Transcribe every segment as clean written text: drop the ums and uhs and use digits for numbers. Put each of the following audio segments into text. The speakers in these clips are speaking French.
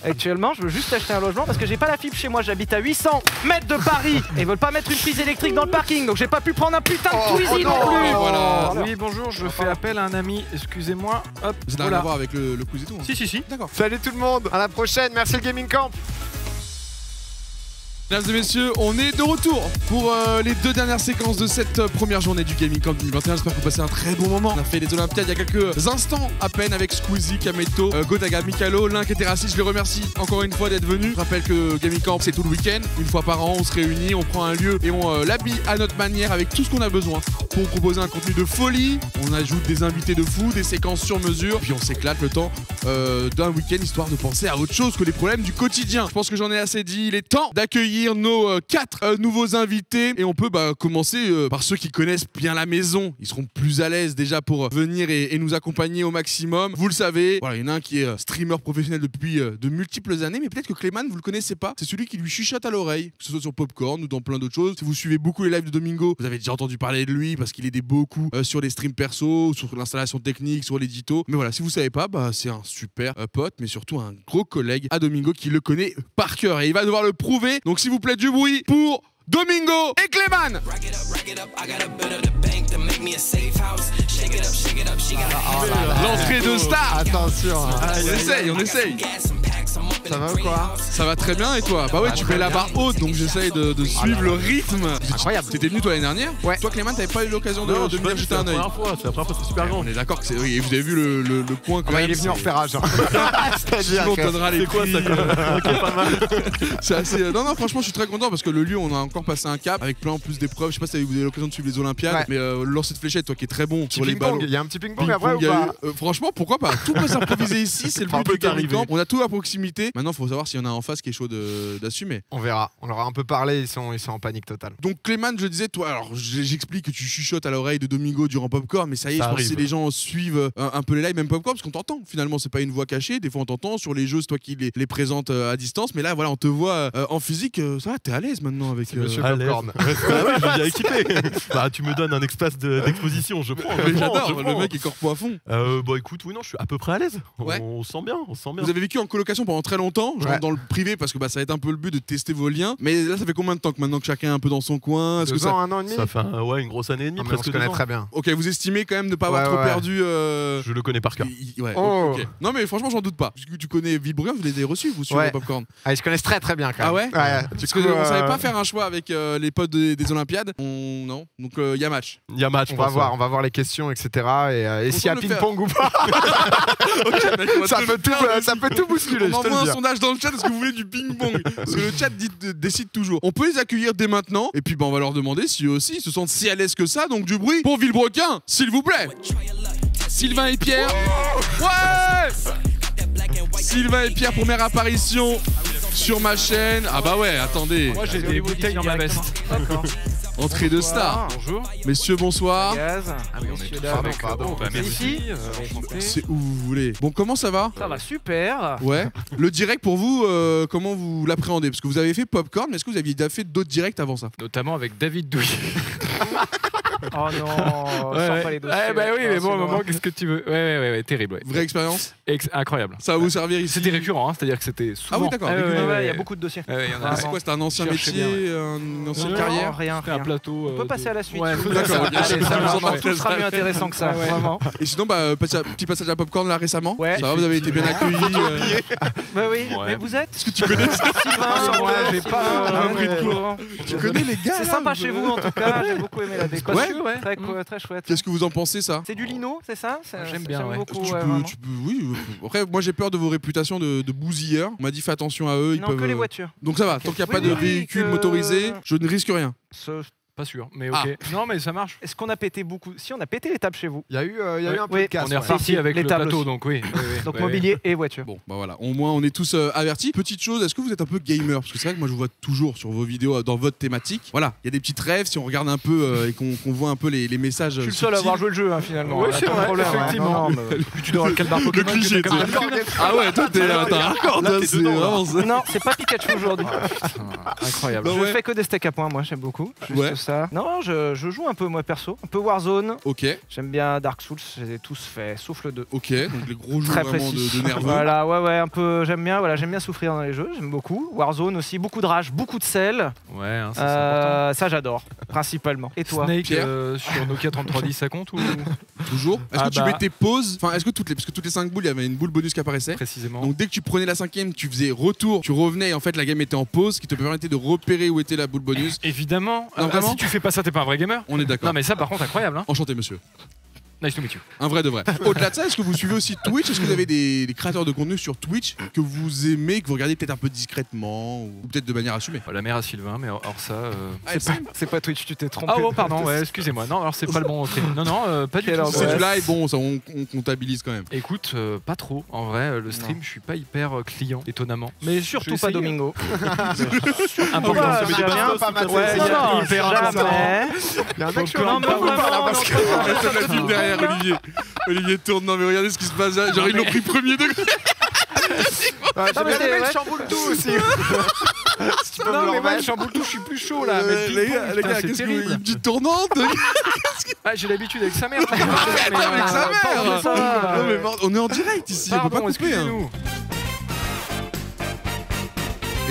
Actuellement, je veux juste acheter un logement parce que j'ai pas la fibre chez moi. J'habite à 800 mètres de Paris et ils veulent pas mettre une prise électrique dans le parking, donc j'ai pas pu prendre un putain de Twizy non plus. Voilà. Oui, bonjour, je fais appel à un ami, excusez-moi. Hop, Ça n'a rien à voir avec le quiz et tout. Hein. Si. D'accord. Salut tout le monde, à la prochaine, merci le Gaming Camp. Mesdames et messieurs, on est de retour pour les 2 dernières séquences de cette première journée du Gaming Camp 2021. J'espère que vous passez un très bon moment. On a fait les Olympiades il y a quelques instants à peine avec Squeezie, Kameto, Gotaga, Mikalo, Link et Terrassi. Je les remercie encore une fois d'être venus. Je rappelle que Gaming Camp c'est tout le week-end. Une fois par an, on se réunit, on prend un lieu et on l'habille à notre manière avec tout ce qu'on a besoin pour proposer un contenu de folie. On ajoute des invités de fou, des séquences sur mesure. Puis on s'éclate le temps d'un week-end histoire de penser à autre chose que les problèmes du quotidien. Je pense que j'en ai assez dit. Il est temps d'accueillir nos 4 nouveaux invités et on peut commencer par ceux qui connaissent bien la maison. Ils seront plus à l'aise déjà pour venir et nous accompagner au maximum. Vous le savez, voilà, il y en a un qui est streamer professionnel depuis de multiples années, mais peut-être que Clément vous le connaissez pas. C'est celui qui lui chuchote à l'oreille, que ce soit sur Popcorn ou dans plein d'autres choses. Si vous suivez beaucoup les lives de Domingo, vous avez déjà entendu parler de lui parce qu'il aide beaucoup sur les streams perso, sur l'installation technique, sur l'édito. Mais voilà, si vous savez pas, c'est un super pote, mais surtout un gros collègue à Domingo qui le connaît par cœur et il va devoir le prouver. Donc s'il vous plaît du bruit pour Domingo et Clément. L'entrée de star. Attention. On essaye. Ça va ou quoi? Ça va très bien et toi? Bah ouais, tu mets la barre haute donc j'essaye de suivre le rythme. Incroyable. T'étais venu toi l'année dernière? Ouais. Toi Clément t'avais pas eu l'occasion de venir jeter un œil? C'est la première fois, c'est super grand. On est d'accord que c'est... Oui, et vous avez vu le coin quand même. Il est venu en repérage. C'est-à-dire on donnera les quoi prix. ça Ok, pas mal. C'est assez... Non, franchement je suis très content parce que le lieu on a encore passé un cap avec plein en plus d'épreuves. Je sais pas si vous avez l'occasion de suivre les Olympiades, mais le lancer de fléchette, toi qui est très bon sur les ballons. Il y a un petit ping-pong après ou pas? Franchement pourquoi pas? Tout peut s'improviser ici, c'est le but du Gaming Camp. On a tout à proximité. Maintenant faut savoir s'il y en a en face qui est chaud d'assumer. On verra, on leur a un peu parlé, ils sont en panique totale. Donc Clément, je disais, toi, alors j'explique que tu chuchotes à l'oreille de Domingo durant Popcorn, mais ça y est, je pense que si les gens suivent un peu les lives, même Popcorn, parce qu'on t'entend, finalement, c'est pas une voix cachée, des fois on t'entend sur les jeux, c'est toi qui les présentes à distance, mais là, voilà, on te voit en physique, ça va, t'es à l'aise maintenant avec Monsieur Popcorn. Ah ouais, je suis bien équipé. Bah, tu me donnes un espace d'exposition, je prends. Mais j'adore, le mec est corpo à fond. Bon, écoute, oui, non, je suis à peu près à l'aise. Ouais. On se sent bien, Vous avez vécu en colocation pendant très longtemps, je rentre dans le privé parce que ça va être un peu le but de tester vos liens, mais là, ça fait combien de temps que maintenant que chacun est un peu dans son coin? Est-ce que ça... 1 an et demi? Ça fait une grosse année et demie, presque. On se connaît très bien. Ok, vous estimez quand même ne pas avoir trop perdu. Je le connais par cœur. Ouais, okay. Non, mais franchement, j'en doute pas. Puisque tu connais Vibrouillard, vous les avez reçus, vous, sur le Popcorn. Ah, ils se connaissent très très bien quand même. Ah ouais? Parce qu'on savait pas faire un choix avec les potes des Olympiades. Non. Donc il y a match. Il y a match. On va voir les questions, etc. Et s'il y a ping-pong ou pas. Okay, mec, ça peut tout bousculer. On envoie un sondage dans le chat. Est-ce que vous voulez du ping-pong? Parce que le chat décide toujours. On peut les accueillir dès maintenant. Et puis on va leur demander si eux aussi ils se sentent si à l'aise que ça. Donc du bruit pour Villebrequin, s'il vous plaît. Sylvain et Pierre. Ouais. Sylvain et Pierre, première apparition sur ma chaîne. Ah bah ouais, attendez. Moi j'ai des bouteilles dans ma veste. D'accord. Entrée de star. Bonjour. Messieurs, bonsoir. Ah oui, on est tous pardon. Merci. C'est où vous voulez. Bon, comment ça va? Ça va super. Ouais. Le direct pour vous, comment vous l'appréhendez? Parce que vous avez fait Popcorn, mais est-ce que vous aviez déjà fait d'autres directs avant ça? Notamment avec David Douillet. Oh non, sors pas les dossiers. Bah oui, mais bon, maman, qu'est-ce que tu veux? Ouais, terrible. Ouais. Vraie expérience? Incroyable. Ça va vous servir ici? C'était récurrent, hein, c'est-à-dire que c'était souvent. Ah oui, d'accord. Il y a beaucoup de dossiers. C'est quoi? C'était un ancien métier, une ancienne carrière? Rien. Un plateau. On peut passer à la suite. Ouais, d'accord. Allez, ça sera mieux intéressant que ça, vraiment. Et sinon, petit passage à Popcorn là récemment. Ouais. Ça va, vous avez été bien accueillis. Bah oui, mais vous êtes? Est-ce que tu connais ça? Sylvain, ouais, j'ai pas un bruit de courant. Tu connais les gars? C'est sympa chez vous en tout cas, j'ai beaucoup aimé la déco. Ouais. Très chouette. Qu'est-ce que vous en pensez ça? C'est du lino, c'est ça? J'aime bien. Beaucoup. Tu peux, oui. Après, moi j'ai peur de vos réputations de bousilleurs. On m'a dit fais attention à eux. Non, que les voitures. Donc ça va, tant qu'il n'y a pas de véhicule motorisé, je ne risque rien. Pas sûr, mais ok. Non, mais ça marche. Est-ce qu'on a pété beaucoup? Si, on a pété les tables chez vous. Il y a eu un peu de casse. On est reparti avec le plateau, aussi. donc oui. Donc mobilier et voiture. Bon, bah voilà, au moins on est tous avertis. Petite chose, est-ce que vous êtes un peu gamer? Parce que c'est vrai que moi je vous vois toujours sur vos vidéos dans votre thématique. Voilà, il y a des petites rêves, si on regarde un peu et qu'on voit un peu les messages. Je suis le seul à avoir joué le jeu finalement. Oui, c'est vrai, effectivement. Puis tu dois avoir le calbar Pokémon. Ah ouais, toi t'es hardcore. Non, c'est pas Pikachu aujourd'hui. Incroyable. Je fais que des steaks à points, moi j'aime beaucoup. ça. Non, je joue un peu moi perso. Un peu Warzone. Ok, J'aime bien Dark Souls, je les ai tous faits, sauf le 2. ok, donc les gros jeux Très vraiment précis. de nerveux. Voilà, ouais, un peu. J'aime bien souffrir dans les jeux, j'aime beaucoup. Warzone aussi, beaucoup de rage, beaucoup de sel. Ouais, hein, ça, c'est important. Ça j'adore, principalement. Et toi? Snake Pierre sur Nokia 3310, ça compte ou Toujours. Est-ce Ah que tu bah. mettais pause? Enfin, est-ce que parce que toutes les 5 boules, il y avait une boule bonus qui apparaissait. précisément? Donc dès que tu prenais la 5ème, tu faisais retour, tu revenais et en fait la game était en pause, ce qui te permettait de repérer où était la boule bonus. Évidemment. Non, vraiment si tu fais pas ça, t'es pas un vrai gamer. On est d'accord. Non mais ça par contre incroyable hein. Enchanté monsieur. Nice to meet you. Un vrai de vrai. Au-delà de ça, est-ce que vous suivez aussi Twitch? Est-ce que vous avez des créateurs de contenu sur Twitch que vous aimez, que vous regardez peut-être un peu discrètement ou peut-être de manière assumée? La mère à Sylvain, mais hors ça. Ah, C'est pas Twitch, tu t'es trompé. Ah oh pardon, ouais, excusez-moi. Non, alors c'est pas le bon stream. Non, pas du Quelle tout. angoisse. c'est du live, bon, ça on comptabilise quand même. Écoute, pas trop. En vrai, le stream, je suis pas hyper client, étonnamment. Mais surtout pas Domingo. Un peu Ouais, plus. j'aime bien. Ouais, Non, non, hyper jamais. Il y a un mec Non, mais vraiment, Arrête la file derrière Olivier. Olivier tourne, non mais regardez ce qui se passe là. Genre ils l'ont pris premier degré. J'ai mais bien c'est aimé vrai. le chamboule tout aussi. Si tu peux me le Non, mais moi, le remettre. chamboule tout, je suis plus chaud là. Mais Les gars, ping-pong, les putain, gars, c'est qu'est-ce que terrible. une petite tournante? Ah, j'ai l'habitude avec sa mère. Avec sa mère. ça va. Non mais on est en direct ici, on peut pas Pardon, couper. Hein. excusez-nous.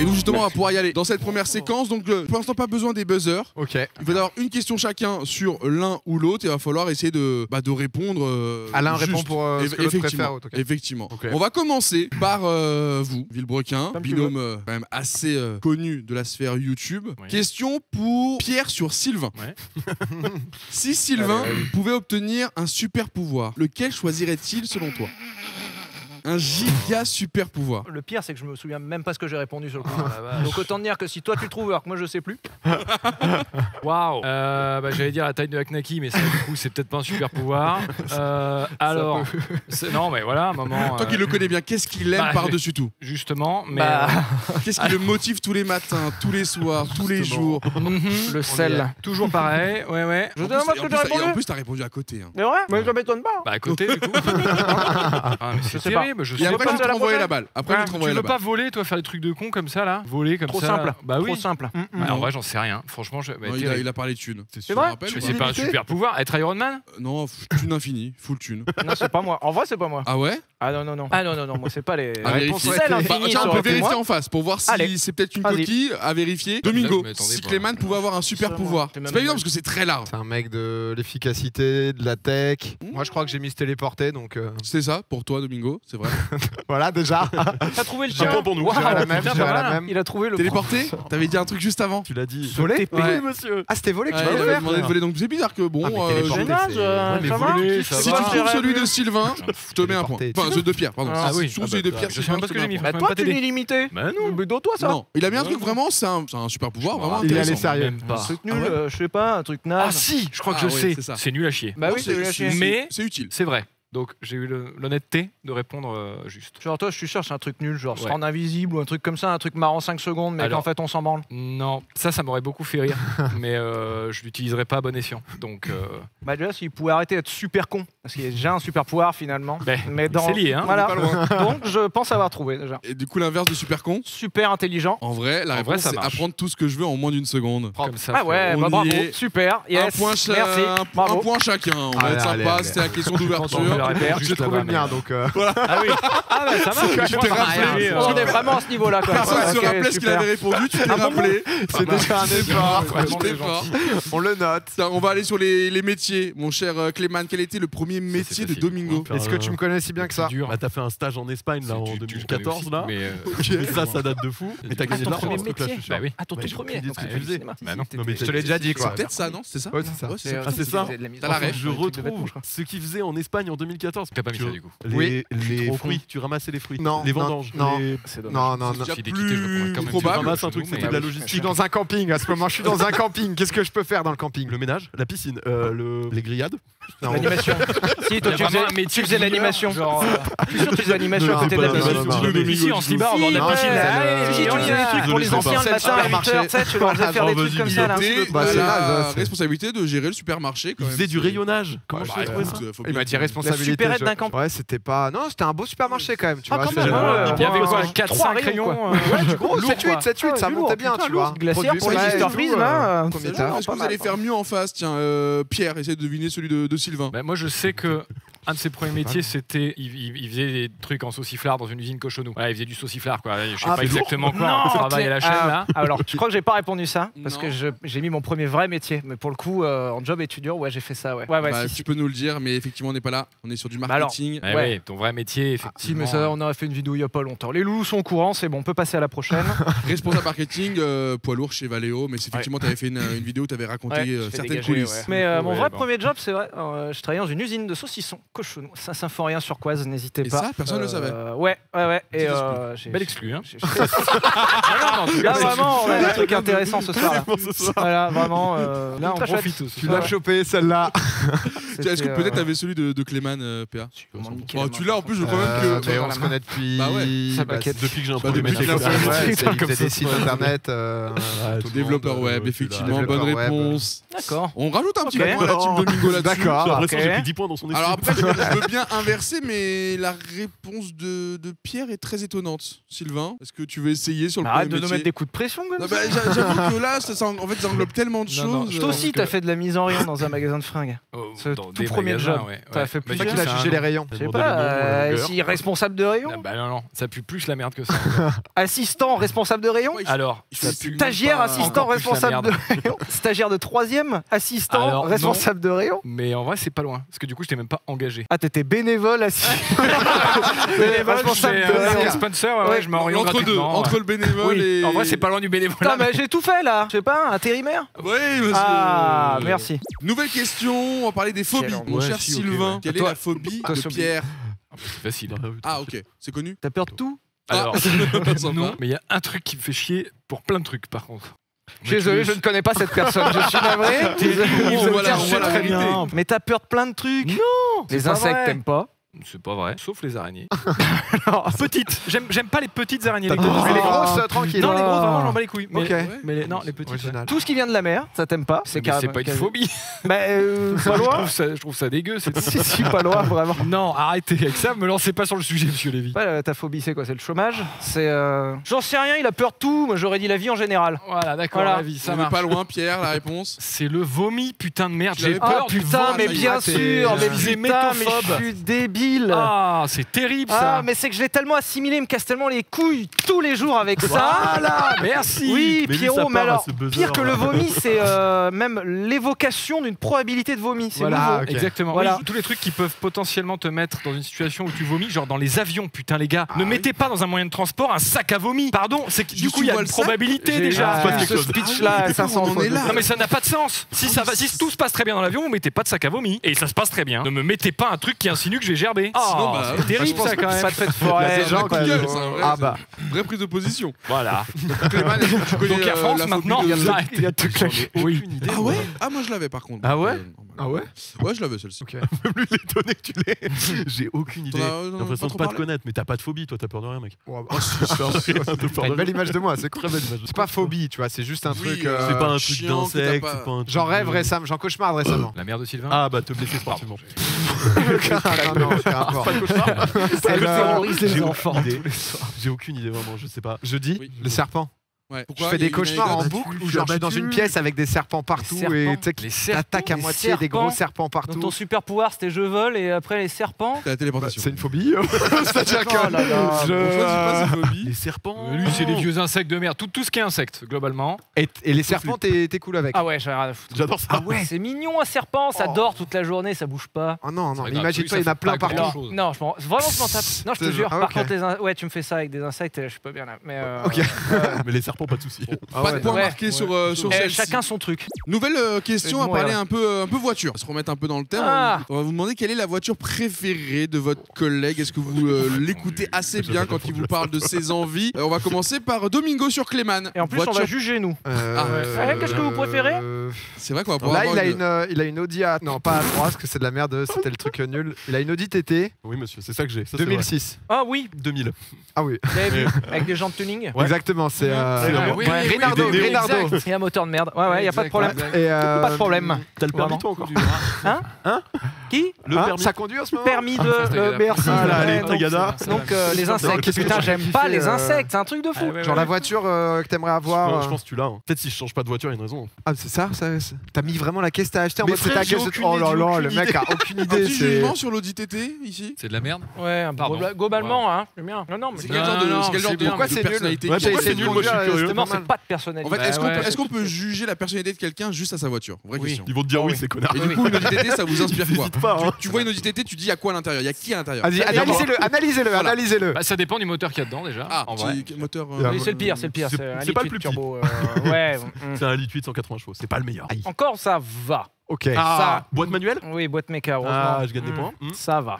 Et donc justement on va pouvoir y aller dans cette première séquence. Donc pour l'instant pas besoin des buzzers. Ok. Il va y avoir une question chacun sur l'un ou l'autre et il va falloir essayer de répondre. Alain juste. répond pour ce que l'autre préfère. Ok. Effectivement. Ok. On va commencer par vous, Villebrequin, Comme tu binôme quand même assez connu de la sphère YouTube. Oui. Question pour Pierre sur Sylvain. Ouais. Si Sylvain pouvait obtenir un super pouvoir, lequel choisirait-il selon toi? Un giga super pouvoir. Le pire, c'est que je me souviens même pas ce que j'ai répondu sur le coup. Donc autant dire que si toi tu trouves alors que moi je sais plus. Waouh. J'allais dire la taille de Aknaki, mais ça, du coup, c'est peut-être pas un super pouvoir. Alors, non, mais voilà, un moment. Toi qui le connais bien, qu'est-ce qu'il aime bah, par-dessus tout? Justement, mais Bah, Qu'est-ce qui le motive tous les matins, tous les soirs, tous les jours? le sel. toujours pareil. Ouais. Je En te demande ce que j'ai et en répondu. plus, t'as répondu à côté. Hein. Mais ouais, mais ça m'étonne pas. Bah à côté, du coup. Ah, mais Je c'est sais pas. terrible. Je Et sais après, pas. je vais te la renvoyer prochaine. la balle. Après, je vais te Tu renvoyer veux la pas balle. voler, toi, faire des trucs de con comme ça, là? Voler comme Trop ça. simple. Bah oui. Trop simple. En vrai, j'en sais rien. Franchement, je. bah, Non, terrible. il a parlé de thunes. C'est vrai rappelles, Mais ou c'est pas un illimité super pouvoir. Être Iron Man? Non, thune infinie, full thune. Non, c'est pas moi. En vrai, c'est pas moi. Ah ouais? Ah non. Ah non, moi c'est pas les. À réponses vérifier. sel Bah, infini, tiens, ça on aurait peut été moi. vérifier en face pour voir Allez. si c'est peut-être une Vas-y. coquille à vérifier. Là, Domingo, je m'attendais si pas. Clément pouvait avoir un super C'est pouvoir. vraiment- C'est pas évident parce que c'est très large. C'est un mec de l'efficacité, de la tech. Moi, je crois que j'ai mis se téléporter, donc C'est ça pour toi, Domingo, c'est vrai. voilà déjà. T'as trouvé le J'ai un tien. point pour nous. Waouh, J'irai la même. putain, J'irai la voilà. même. Il a trouvé le. Téléporté? T'avais dit un truc juste avant. Tu l'as dit. Volé Ouais. monsieur. Ah, c'était volé que Ouais, tu il m'avais avait fait. demandé de voler, donc c'est bizarre que bon. Ah, mais téléporter, Génial, c'est- ça mais va. voler, ça Si va. tu trouves celui de Sylvain, je te mets un point. Téléporter. Enfin, celui de Pierre, pardon. Ah Si oui. tu trouves Ah celui bah, de Pierre, je c'est sais même pas ce que j'ai mis. Bah Même toi pas tu t'aider. l'illimité. Bah non. Mais toi ça. Non, il a mis un truc vraiment, c'est un super pouvoir vraiment Il est allé intéressant. sérieux. Même pas. Un truc nul, Ah ouais je sais pas, un truc Ah naze. si, je crois que Ah je ouais, sais. c'est ça. C'est nul à chier. Bah Non, oui, c'est nul à chier. Mais c'est utile. c'est vrai. Donc j'ai eu l'honnêteté de répondre juste. Genre toi, je suis sûr, c'est un truc nul, genre se Ouais. rendre invisible ou un truc comme ça, un truc marrant 5 secondes, mais Alors. qu'en fait on s'en branle. Non, ça m'aurait beaucoup fait rire, mais je l'utiliserai pas à bon escient. Donc Bah déjà, s'il pouvait arrêter d'être super con, parce qu'il y a déjà un super pouvoir finalement. Ben, Mais dans... c'est lié, hein. Voilà. Pas loin. Donc je pense avoir trouvé déjà. Et du coup, l'inverse de super con. Super intelligent. En vrai, la En vrai, réponse ça c'est marche. apprendre tout ce que je veux en moins d'une seconde. comme ça. Ah ouais, on bah y bravo, est. super, yes, un point, merci, un bravo. point chacun. On va Allez, être allez, sympa. allez. C'était la question On peut d'ouverture. le répéter, J'ai juste trouvé là-bas, le mien, mais- donc. Ah oui. Ah bah ça va. Tu t'es rappelé. On est vraiment à ce niveau-là quoi. Personne Ouais, se ok, rappelait ce qu'il super. avait répondu. Tu t'es Ah bon rappelé. C'est déjà un effort. Vraiment, Je c'est t'ai fort. On le note. Tiens, on va aller sur les métiers. Mon cher Clément, quel était le premier métier de facile. Domingo? Est-ce que tu me connais si bien que ça? Dur. Bah, t'as fait un stage en Espagne là en Tu le 2014 connais là. aussi, mais Ça date de fou. Mais t'as Ah, gagné de ton l'argent premier à ce truc-là, je métier. suis sûr. Bah oui. Ah, ton Ouais, tout j'ai premier. aucune idée de ce que donc, tu faisais. cinéma. Bah non. Non, mais Je te l'ai déjà dit C'est quoi. peut-être ça, non? C'est ça? Ouais, c'est ça. Ouais, c'est ça. Ah, c'est ça. T'as la ref. Je retrouve ce qu'ils faisaient en Espagne en 2014. T'as pas mis ça du coup. Oui. Les trop fruits, tu ramassais les fruits. Non, Les non, vendanges. non. les- C'est dommage. Non, non, non. C'est J'ai déjà d'équité, je le prendrais quand plus même. probable. Tu ramasses un truc, Mais c'était de la oui. Je suis logistique. dans un camping à ce moment. Je suis dans un camping. Qu'est-ce que je peux faire dans le camping? Le ménage, la piscine, les grillades. Non. L'animation. Si, toi, Il y tu a faisais, vraiment un métier tu faisais de leader, l'animation. genre, Je suis sûr que tu faisais l'animation Non, à côté de la non, piscine. non, non, non. Ici en slibard, au bord de la Ouais, piscine. allez, si, tu faisais des trucs pour les Je le anciens le sais matin pas. à 8h, tu sais, tu leur faisais faire des trucs comme ça là. Il Bah, c'est était naze, la c'est- responsabilité de gérer le supermarché quand Ils même. faisaient du rayonnage. Comment Bah, je fais trouver ça écoute, faut Il m'a bien dit dire. La responsabilité supérette d'un camp. Ouais, c'était pas. Non, c'était un beau supermarché quand même. Tu Ah, vois, quand c'était- même, Il y avait quoi, trois 4-5 rayons, rayons quoi. Ouais, du gros, Lourd, 7-8, quoi. 7-8, ça Ah, montait lourd, bien, putain, tu lourd. vois. Glacière pour les Produits Easter frais et Freeze, tout, là. C'est Combien genre, est-ce que pas vous mal, allez quoi. faire mieux en face? Tiens, Pierre, essaie de deviner celui de Sylvain. Bah, moi, je sais que un de ses premiers métiers, c'était il faisait des trucs en sauciflard dans une usine cochonou. Voilà, il faisait du sauciflard, quoi. Je sais pas exactement quoi. Non, On travaille à la chaîne là. Alors, je crois que j'ai pas répondu ça parce Non. que j'ai mis mon premier vrai métier. Mais pour le coup, en job étudiant, ouais, j'ai fait ça, ouais. Ouais, Bah, si, tu peux nous le dire, mais effectivement, on n'est pas là. On est sur du Bah alors, marketing. Eh Ouais. oui, ton vrai métier, Si, effectivement. mais ça, on a fait une vidéo il y a pas longtemps. Les loulous sont au courant, c'est bon, on peut passer à la prochaine. Responsable marketing, poids lourd chez Valeo. Mais c'est effectivement, tu avais fait une vidéo où tu avais raconté Ouais, je fais certaines dégager, coulisses. ouais. Mais mon Ouais, vrai bon. premier job, c'est vrai, je travaillais dans une usine de saucissons cochonou. Saint-Symphorien-sur-Coise, n'hésitez Et pas. ça, personne ne le savait. Ouais. Et Belle exclu, hein. Là, vraiment, on a des trucs intéressants ce soir. là. Pour ce soir. Voilà, vraiment. Là, on très chouette. profite aussi. Tu l'as chopé celle-là. Tiens, est-ce que C'était, peut-être t'avais celui de Clément, PA? comment niquer Oh, la tu main, l'as en par plus, je contre. crois même que. Mais on se connaît depuis. Bah ouais. Ça m'inquiète. Depuis que j'ai un Bah, premier depuis métier. que quoi. t'as fait- Ouais, il comme faisait des ça. sites internet. Développeur web, effectivement, bonne Développeur web. réponse. D'accord. On rajoute un petit Ok. point à la team Domingo là-dessus. D'accord. J'ai l'impression que Ok. j'ai pris 10 points dans son équipe. Alors après, je veux bien inverser, mais la réponse de Pierre est très étonnante. Sylvain, est-ce que tu veux essayer sur le Arrête premier de nous métier mettre des coups de pression comme Non, ça. bah, j'avoue que là, en fait, ça englobe tellement de Non, non, choses. Toi aussi, t'as fait de la mise en rayon dans un magasin de fringues. Oh, Ce dans tout des premier magasins, job. ouais. T'as Ouais. fait Bah, plusieurs du coup, Il c'est a un jugé nom. les rayons. Je sais Demandez le nom, pas, longueur. si responsable de rayon, Ah bah non, ça pue plus la merde que ça. assistant responsable de rayon, Ouais, Alors, il ça fait pue. stagiaire pas- assistant encore plus la responsable de merde. rayon, stagiaire de 3e, assistant Alors, non. responsable de rayon. Mais en vrai, c'est pas loin. Parce que du coup, je t'ai même pas engagé. Ah, t'étais bénévole bénévole responsable de C'est rayon. un sponsor, ouais, je m'en oriente Entre deux, gratuitement, entre ouais. le bénévole Oui, et. en vrai, c'est pas loin du bénévolat. Putain, mais j'ai tout fait là. Je sais pas, intérimaire. Oui, monsieur. Ah, merci. Nouvelle question, on va parler des phobies. Quel Mon ouais, cher si, ok, Sylvain, ouais. quelle est Toi- la phobie toi, de Sobi. Pierre? C'est facile. Ah, ok, c'est connu. T'as peur de tout? Alors, Sympa. non, mais il y a un truc qui me fait chier pour plein de trucs, par contre. Je suis désolé, je ne connais pas cette personne. Je suis navré. On voit la- Je on sais voit la très réalité. bien. Mais t'as peur de plein de trucs. Non, Les c'est pas insectes, vrai. t'aimes pas? C'est pas vrai, sauf les araignées. Petites. J'aime pas les petites araignées. Les Mais grosses. les grosses, tranquille. Non, les grosses, vraiment, j'en bats les couilles. Mais, Ok. mais les, non, les petites. Original. Tout ce qui vient de la mer, ça t'aime pas? C'est pas une phobie. Bah, pas loin. Je trouve ça dégueu. c'est tout. Si, pas loin, vraiment. Non, arrêtez avec ça, me lancez pas sur le sujet, monsieur Lévy. Ouais, ta phobie, c'est quoi? C'est le chômage? C'est. J'en sais rien, il a peur de tout. Moi, j'aurais dit la vie en général. Voilà, d'accord, Voilà. la vie, ça On est marche. pas loin, Pierre, la réponse. C'est le vomi, putain de merde. Tu J'ai l'avais peur Ah du putain, vomi. mais ça y est, bien t'es- sûr, mais je suis putain, mais métophobe. je suis débile. Ah, c'est terrible ça. Ah, mais c'est que je l'ai tellement assimilé, il me casse tellement les couilles tous les jours avec ça. Voilà, merci. Oui, Mais lui, Pierrot, ça mais part à alors, ce buzzer, pire que là. le vomi, c'est même l'évocation d'une probabilité de vomi. C'est Voilà, nouveau. ok. exactement. Voilà. Oui, tous les trucs qui peuvent potentiellement te mettre dans une situation où tu vomis, genre dans les avions, putain les gars. Ne mettez pas dans un moyen de transport un sac à vomi. Pardon, c'est que du Juste coup il y a tu vois une le sac, probabilité J'ai déjà. ce Ah oui, speech-là, d'accord, 500 on en fois. est là. Non mais ça n'a pas de sens. Si tout se passe très bien dans l'avion, vous mettez pas de sac à vomi et ça se passe très bien. Ne me mettez pas un truc qui insinue que je vais gerber. Ah, Sinon, bah, c'est terrible Je pense ça que quand même. pas de fête forêt. C'est un genre, vrai coup de gueule, c'est un vrai- Ah bah, Vraie prise de position. Voilà. Clément, est-ce que tu connais Donc Air France la phobie maintenant, de- il y a tout claqué. Oui. Ah ouais? Ah, moi je l'avais par contre. Ah ouais? Normal. Ah ouais? Ouais, je l'avais celle-ci. Ok. Même lui, il est étonné que tu l'aies. J'ai aucune idée. T'en as- J'ai t'en as l'impression de trop pas te parlé connaître, mais t'as pas de phobie, toi, t'as peur de rien, mec. Oh, T'as T'as une belle image de moi, c'est cool. Très belle image. C'est pas phobie, tu vois, c'est juste un Oui, truc. C'est pas un truc chiant que t'as d'insecte, pas- c'est pas un truc. J'en rêve de- récemment, j'en cauchemarde récemment. La mère de Sylvain. Ah bah te blesser sportivement. non, aucun rapport. elle le terrorise J'ai les aucune enfants. idée. J'ai aucune idée vraiment, je sais pas. Je dis, Oui. le serpent. Ouais. Je Pourquoi? fais Il y a des une cauchemars en anecdote? boucle où genre je suis dans une pièce avec des serpents partout serpents. et tu sais Les qui serpents. t'attaquent à les moitié, des gros serpents Donc ton partout. super pouvoir, c'était je vole et après les serpents. C'est la téléportation. C'est une phobie. C'est-à-dire que Oh là là. On choisit pas cette phobie. Les serpents. Lui, c'est les vieux insectes de mer. Tout ce qui est insecte, globalement. Et les serpents, t'es cool avec. Ah ouais, j'ai rien à foutre. J'adore ça. Ah ouais, c'est mignon un serpent, ça Oh. dort toute la journée, ça bouge pas. Oh non, non, C'est vrai, imagine-toi, ça il y en a fait plein pas partout. grand-chose. Non, vraiment je m'en tape. Non, je te C'est jure. genre- Par ok. contre, ouais, tu me fais ça avec des insectes, je suis pas bien là. Mais Ok. Mais les serpents, pas de soucis. Ah Pas ouais, de point ouais. marqué sur celle-ci. chacun son truc. Nouvelle question Je à vais mourir, parler là. un peu voiture. On va se remettre un peu dans le thème. Ah. On va vous demander quelle est la voiture préférée de votre collègue. Est-ce que vous l'écoutez assez bien quand il vous parle de ses envies? On va commencer par Domingo sur Clément. Et en plus, on va juger nous. ouais. Qu'est-ce que vous préférez C'est vrai qu'on va pouvoir Là, avoir il a une Audi A. Non, pas A3, parce que c'est de la merde, c'était le truc nul. Il a une Audi TT Oui, monsieur, c'est ça que j'ai. Ça, c'est 2006. Ah oui, vrai. 2000. Ah oui, vous avez vu, avec des jantes tuning. Ouais. exactement, c'est. Oui, Ouais, oui, Rinaldo, oui, Rinaldo. exact. Et un moteur de merde. Ouais, y a pas de problème. Exact. Et, Pas de problème. T'as le permis, Vraiment. toi encore Qui Le Hein, permis. ça conduit en ce moment Permis de. Tagada. Merci. Ah, là, Ouais, allez, donc, Tagada. donc, les insectes. qu'est-ce que Putain, tu j'aime kiffais, pas les insectes. C'est un truc de fou. Genre la voiture que t'aimerais avoir. Je pense que tu l'as. hein. Peut-être si je change pas de voiture, il y a une raison. Ah, c'est ça, T'as mis vraiment la caisse que t'as acheté en Mais mode c'est frère, ta j'ai caisse. aucune Oh là idée, là, aucune le mec idée. a aucune Un idée. petit C'est. jugement sur l'Audi TT ici. C'est de la merde. Ouais, Pardon. globalement, hein, c'est bien. Non, mais C'est Non, quel genre de, non, c'est quel genre c'est de, bien. Pourquoi de c'est nul personnalité Ouais, qui- j'ai Pourquoi essayé c'est de nul, moi, je suis conduire, curieux. justement, c'était pas c'est pas de personnalité. En fait, Bah ouais. est-ce qu'on peut juger la personnalité de quelqu'un juste à sa voiture? Vraie Oui. question. Ils vont te dire Ah oui, oui. c'est connard. Et du coup, une Audi TT, ça vous inspire quoi? N'hésite pas. hein. Tu vois une Audi TT, tu dis à quoi à l'intérieur? Il y a qui à l'intérieur? Vas-y, analysez-le, Voilà. analysez-le. Bah, ça dépend du moteur qu'il y a dedans déjà. Ah, en vrai. petit moteur. Ah, Oui, c'est le pire, c'est le pire. C'est- un c'est pas le litre plus turbo. Ouais. C'est un litre 8 180 chevaux. C'est pas le meilleur. Encore, ça va. Ok. Ah, boîte manuelle. Oui, boîte méca, heureusement. Ah, je gagne des Mm. points. Ça va.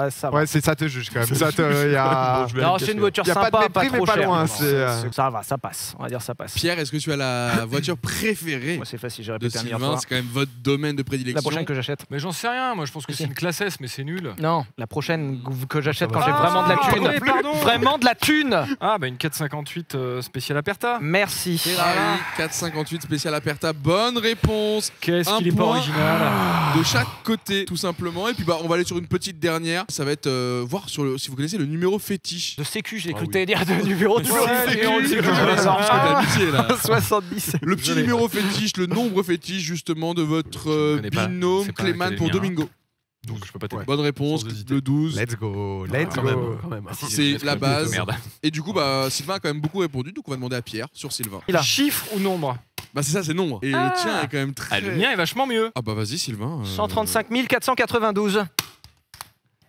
Ça va. Ouais, ça te juge quand même. Ça te. Y a. Bon, je vais Non, aller c'est cacher. une voiture Y a pas de sympa, mépris, pas mais trop pas chère. loin, Non, c'est- Ça va, ça passe. On va dire ça passe. Pierre, est-ce que tu as la voiture préférée Moi, c'est facile, j'ai de répété un milliard de Sylvain? fois. C'est quand même votre domaine de prédilection. La prochaine que j'achète. Mais j'en sais rien. Moi, je pense que c'est une classe S, mais c'est nul. Non, la prochaine que j'achète quand va. j'ai vraiment de la Ah, thune. oui, pardon. Vraiment de la thune. Ah, bah une 458 spéciale Aperta. Merci. Ferrari 458 spécial Aperta, bonne réponse Qu'est-ce Un qu'il est pas point. original. de chaque côté tout simplement. Et puis bah on va aller sur une petite dernière. Ça va être voir sur le, si vous connaissez le numéro fétiche. De sécu, j'ai Ah cru oui. que t'allais dire de numéro de Ouais, sécu. sécu, Je je les l'ai. en Parce que t'as l'amitié, là. 70. Le petit numéro fétiche, le nombre fétiche justement de votre connais pas. binôme C'est pas Clément quel est pour le mien, Domingo. Donc je peux pas t'aider. Bonne réponse, Sans hésiter. le 12. Let's go, Ah, let's Quand go. même, quand même. C'est la base. Merde. Et du coup bah Sylvain a quand même beaucoup répondu, donc on va demander à Pierre sur Sylvain. Il a. Chiffre ou nombre? Bah c'est ça, c'est nombre. Et Ah. le tien est quand même très... Ah, le mien est vachement mieux. Ah bah vas-y Sylvain. 135 492.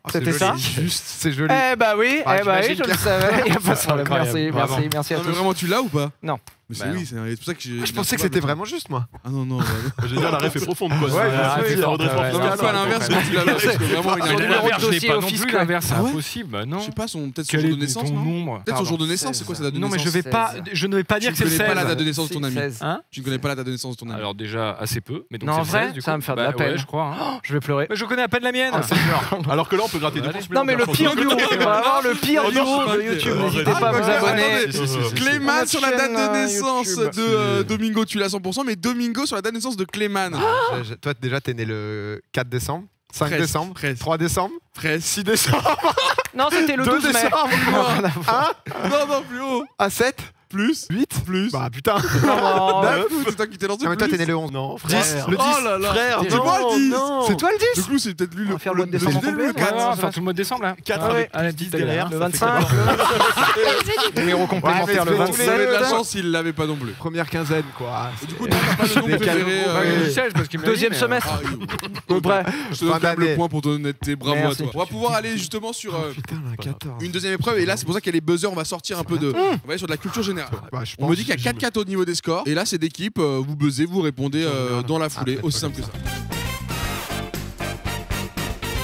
Ah, c'est C'était joli. ça Juste, c'est joli. Eh bah oui, Ah, eh bah oui, j'imagine je le que- savais. Il y a pas de problème. Incroyable, Merci, bravo. merci, merci à Non mais tous. vraiment tu l'as ou pas? Non. Mais c'est Bah oui, c'est pour ça que j'ai... Je pensais que c'était vraiment juste, moi. Ah non non. Bah, non. J'ai dit la ref est profonde quoi. Ouais, C'est- je sais, c'est un redressement ouais, Non, fiscal, mais ouais, un peu à ça. l'inverse quand tu l'as là, parce que vraiment il a Sur une- le numéro de L'inverse, je l'ai dossier pas au non plus. fisc. L'inverse, c'est Ah ouais impossible. Bah non. Je sais pas, peut-être son Quel jour de est naissance, ton non? nombre? Peut-être son jour de Pardon, naissance, c'est quoi sa date de Non, mais naissance? je vais pas. Je ne vais pas dire Tu que ne c'est connais pas la 16. date de naissance de ton ami. 16. Hein? Tu ne connais pas la date de naissance de ton ami. Alors déjà assez peu, mais donc Non, en c'est vrai, 16, du ça coup. va me faire de Bah la peine. Ouais, je crois. hein. Je vais pleurer. Mais je connais à peine la mienne. Alors que là, on peut gratter deux Allez. pouces. Non mais le pire duo, on va avoir le pire Oh non, duo je suis de pas YouTube, inquiet. n'hésitez Ah, pas à bah, vous bah, abonner. attendez. Clément Notre sur la date de chaîne, naissance YouTube. de Domingo, tu l'as 100%, mais Domingo sur la date de naissance de Clément. Toi, déjà, t'es né le 4 décembre, 5 Presque, décembre, presque. 3 décembre, Presque. 6 décembre, Non, c'était le 2 12 mai. décembre, 1, Non, non, plus haut. à 7, Plus. 8. Plus. Bah putain. Oh, 9. C'est toi qui t'es lancé Ah, mais toi, plus. t'es né le 11. Non, 10, le 10. Oh là là. Frère, C'est moi le 10. C'est toi le 10. Du coup, c'est peut-être lui On le va faire le mois de décembre le complet. le Ouais, on 4. va faire tout le mois de décembre là. 4 Ah ouais. avec Allez, 10 petite derrière. le ça fait 25, numéro complémentaire le Ouais, mais Vous avez de la 27. chance, il l'avait pas non plus. Première quinzaine, quoi. Du coup, t'as pas le nom Des préféré. cadeaux. Je sais, parce qu'il me l'a dit, Deuxième mais, semestre. Ah, Peu près. je te donne Fin quand même le d'année. point pour ton honnêteté. Bravo Merci. à toi. On va pouvoir aller justement sur Putain, la 14. une deuxième épreuve. Et là, c'est pour ça qu'il y a les buzzers. On va sortir un peu de. On va aller sur de la culture générale. Bah, je On me dit qu'il y a 4-4 au niveau des scores. Et là, c'est d'équipe. Vous buzzez, vous répondez dans la foulée. Ah, Aussi simple que ça.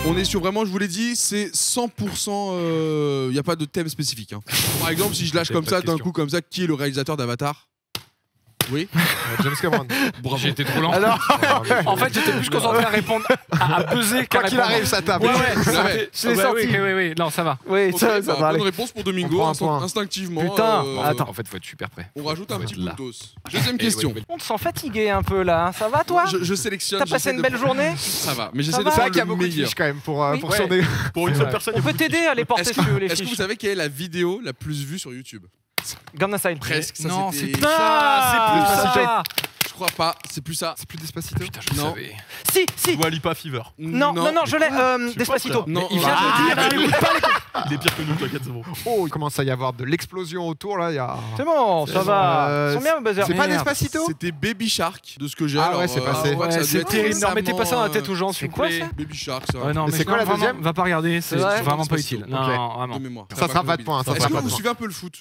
On est sur vraiment, je vous l'ai dit, c'est 100%. Il n'y a pas de thème spécifique. hein. Par exemple, si je lâche Pas comme de ça, d'un question. coup, comme ça, qui est le réalisateur d'Avatar? Oui, James Cameron. bravo. J'ai été trop lent. Alors, En fait, j'étais plus concentré à répondre, à peser qu'à Quoi qu'il répondre. arrive, ça tape. Ouais, ouais, Je ça l'avais. fait- Je l'ai ouais, sorti. Oui, oui, oui, non, ça va. oui, Ok, ça bah, va aller. bonne réponse pour On Domingo, prend un point. instinctivement. Putain, euh, attends. En fait, faut être super prêt. On rajoute un Faut petit être bout là. de dos. Deuxième question. On te sent fatigué un peu là. Ça va toi? Je sélectionne. T'as passé j'essaie une de belle prendre- journée? Ça va, mais Ça j'essaie de va C'est vrai faire qu'il y a le beaucoup de meilleur. fiches quand même pour Oui. sur des. Pour une seule personne, il y On a peut beaucoup de t'aider à les porter Est-ce si tu veux les que vous fiches. savez quelle est la vidéo la plus vue sur YouTube? Gangnam Style. Presque. Ça, Non, c'était- c'est plus ça, c'est plus ça. Je crois pas, c'est plus ça. C'est plus Despacito. Putain, je le Non. savais. Si, si. Dua Lipa Fever. Non, non, non, je l'ai. sais Despacito. pas, Non, Il vient de le dire. Il est pire que nous, toi, 4-0. Oh, il commence à y avoir de l'explosion autour là. Il y a. C'est bon, ça va. Euh, Ils sont bien, buzzer. C'est pas Merde. Despacito. C'était Baby Shark de ce que j'ai. Ah Alors, ouais, c'est passé. je crois que ça a dû C'est être terrible. Non, mettez pas ça dans la tête récemment, aux gens, s'il C'est quoi vous plaît. ça Baby Shark, ça. Ouais, non, Et mais c'est quoi la vraiment, deuxième Va pas regarder, c'est vrai vraiment pas Despacito. utile. Non, Ok. vraiment. De mémoire. Ça sera pas de point, ça Est-ce sera que pas vous de suivez un peu le foot?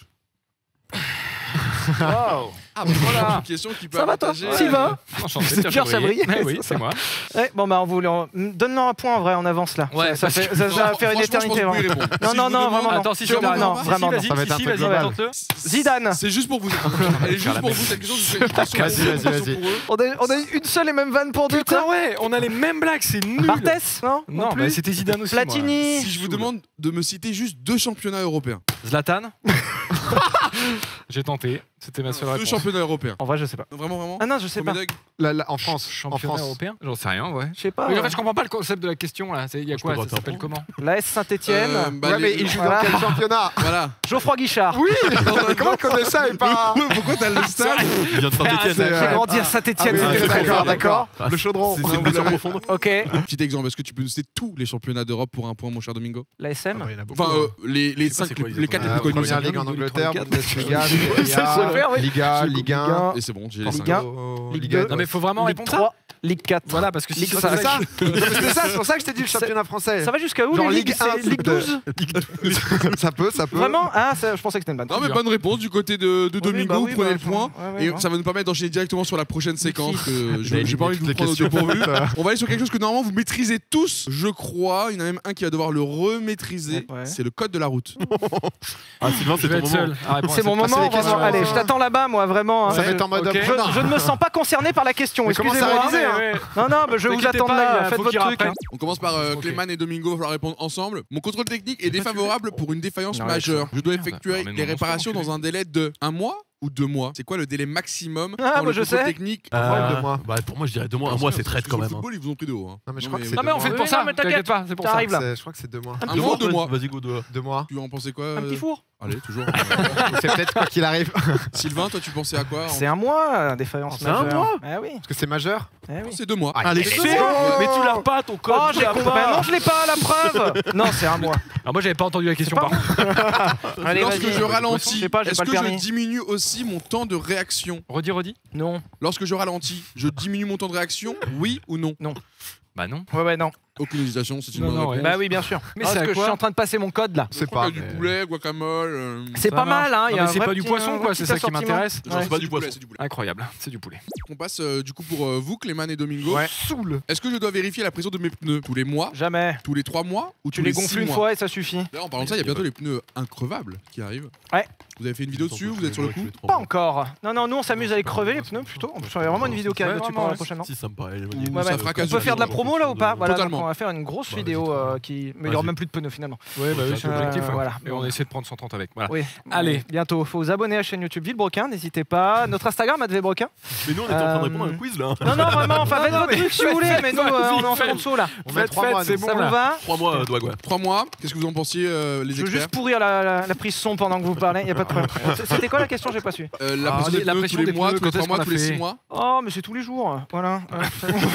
Wow. Ah, bah voilà Voilà. une question qui peut Ça va toi avantager. Sylvain? Enchanté, C'est Pierre Chabry. Oui, c'est moi. Ouais, bon bah on voulait. Donne-nous un point en vrai, on avance là. Ouais, ça, parce fait, que- ça, Non, va faire une franchement, éternité. je pense que vous vraiment. pouvez répondre. Non, Si non, je vous non, demande- vraiment. Attends, si Je je demande, non, si, vraiment. vas-y, Ça va être un si, peu vas-y, global. tente-le. Zidane. C'est juste pour vous. Elle est juste pour vous cette question. C'est une question Vas-y. pour eux. On a eu une seule et même vanne pour deux. Putain, Quoi. ouais, on a les mêmes blagues, c'est nul. Barthès, non Non, plus. bah, c'était Zidane aussi. moi. Platini. Si je vous demande de me citer juste 2 championnats européens. Zlatan. J'ai tenté. C'était ma seule 2 réponse. championnats européens. En vrai, je sais pas. Vraiment Ah non, je sais pas. Premier Doug En France. En Championnat France. européen J'en sais rien, ouais. Je sais pas. Mais en fait, je comprends pas le concept de la question là. Il y a Je quoi peux Ça pas s'appelle comment L'AS Saint-Etienne. Bah, Ouais, mais il joue dans quel championnat? Voilà. Geoffroy Guichard. Oui. Comment il connaît ça et pas? Pourquoi t'as le stade? Il vient de Saint-Etienne. J'ai grandi à Saint-Etienne. Ah oui, c'était d'accord, très d'accord. Le chaudron. C'est une blessure profonde. Ok. Petit exemple, est-ce que tu peux nous citer tous les championnats d'Europe pour un point, mon cher Domingo? L'ASM. Enfin, les Je sais pas 5, c'est quoi, les 4 les plus connus. Première Ligue en Angleterre, Bundesliga, Ça se fait, oui. Liga, Ligue 1. Et c'est bon, j'ai les Ligue 5. 1, Ligue 2. Non mais faut vraiment Ligue répondre ça. 3, Ligue 4. Voilà, parce que si Ligue c'est cinq. C'est ça. C'est pour ça que je t'ai dit le championnat français. Ça va jusqu'à où Genre les Ligue ligues 1, c'est Ligue 12 Ça peut. Vraiment Ah, je pensais que c'était une bonne. Non mais bonne réponse du côté de Domingo, bah vous oui, prenez bah, le point. ouais, Et ouais. ça va nous permettre d'enchaîner directement sur la prochaine séquence. Que Il a j'ai pas envie de vous les prendre au questions. dépourvu. On va aller sur quelque chose que normalement vous maîtrisez tous, je crois. Il y en a même un qui va devoir le remaîtriser. Ouais. C'est le code de la route. Ah, Sylvain, Je c'est vais ton être moment. seul. à répondre à C'est cette mon question. moment, les questions. vraiment. Allez, je t'attends là-bas, moi, vraiment. Ça va être en mode Ok. apprenant. Je ne me sens pas concerné par la question, Mais comment ça excusez-moi. réaliser, hein Ouais. Non, non, bah, je vais vous T'inquiétez attendre pas, là, il faites faut votre qu'il truc. rappelle. hein. On commence par Ok. Clément et Domingo, il va falloir répondre ensemble. Mon contrôle technique est défavorable pour une défaillance Non, majeure. Je dois Merde, effectuer alors, mais les non, réparations c'est dans un délai de 1 mois ou 2 mois. C'est quoi le délai maximum Ah, dans moi, le je contrôle sais. technique Moi, 2 mois. Bah, pour moi, je dirais 2 mois. Un mois, c'est traite quand Parce même. que le football, ils vous ont pris de haut. hein. Non, mais je crois que c'est Non mais on fait Oui, pour non, ça. mais t'inquiète. T'inquiète pas, c'est pour ça. T'arrives là. Je crois que c'est 2 mois. Un mois ou 2 mois Vas-y, go 2. 2 mois. Tu en pensais quoi Un petit four. Allez, toujours. C'est peut-être quoi qu'il arrive. Sylvain, toi, tu pensais à quoi C'est un mois, défaillance C'est un majeure. mois Ah oui. Parce que c'est majeur. Ah oui. C'est 2 mois. Allez, c'est c'est bon. Mais tu l'as pas ton code. Oh, tu j'ai l'as compris. pas. Non, je l'ai pas, la preuve. Non, c'est un mois. Alors moi j'avais pas entendu la question pas par contre. Allez, Lorsque vas-y. je Je ralentis, sais pas, j'ai est-ce pas le que je permis. diminue aussi mon temps de réaction? Redis. Non. Lorsque je ralentis, je diminue mon temps de réaction? Oui ou non? Bah non. Ouais, non. Aucune hésitation, c'est une Non, bonne non, réponse. ouais. Bah oui, bien sûr. Mais Parce c'est à que je quoi suis en train de passer mon code là. Je C'est crois pas. qu'il y a du poulet, guacamole. C'est pas mal, hein. il y Non, a mais un c'est vrai pas du petit- poisson un quoi, petit c'est ça qui assortiment. m'intéresse. Genre, c'est pas du du poulet, poisson. c'est du poulet. Incroyable, c'est du poulet. On passe du coup pour vous, Clément et Domingo. Ouais. Saoule. Est-ce que je dois vérifier la pression de mes pneus tous les mois, Jamais. tous les 3 mois ou Tu tous les les 6 gonfles une mois? fois et ça suffit. D'ailleurs, en parlant de ça, il y a bientôt les pneus increvables qui arrivent. Ouais. Vous avez fait une vidéo dessus, vous êtes sur le coup? Pas encore. Non, non, nous on s'amuse à les crever les pneus plutôt. On fait vraiment une vidéo qui arrive Ouais, dessus vraiment, pour la ouais. prochaine. Si, ça me paraît. Ouais, ça fera On casu. peut faire de la promo là ou pas? Voilà, donc Totalement. on va faire une grosse Bah, vidéo vas-y, qui. Mais il y aura Vas-y. même plus de pneus finalement. Ouais, bah oui, c'est l'objectif. ouais. Voilà. Et on essaie de prendre 130 avec. Voilà. Oui. Allez. Bientôt. Faut vous abonner à la chaîne YouTube Villebrequin, n'hésitez pas. Notre Instagram @villebrequin. Mais nous, on était en train de répondre à un quiz là. Non, non, vraiment. Enfin, faites votre truc si vous voulez, mais nous on est en faites. sponsor là. On met Faites, 3 mois. c'est nous. bon Ça vous là. va? 3 mois, Douag, ouais. 3 mois, qu'est-ce que vous en pensiez, les Je veux experts? juste pourrir la prise son pendant que vous parlez, y a pas de problème. C'était quoi la question? J'ai pas su. La Ah, pression des la pneus pression tous les des mois, pneus, tous les quand 3 est-ce mois, qu'on a tous les fait 6 mois? Oh, mais c'est tous les jours. Voilà.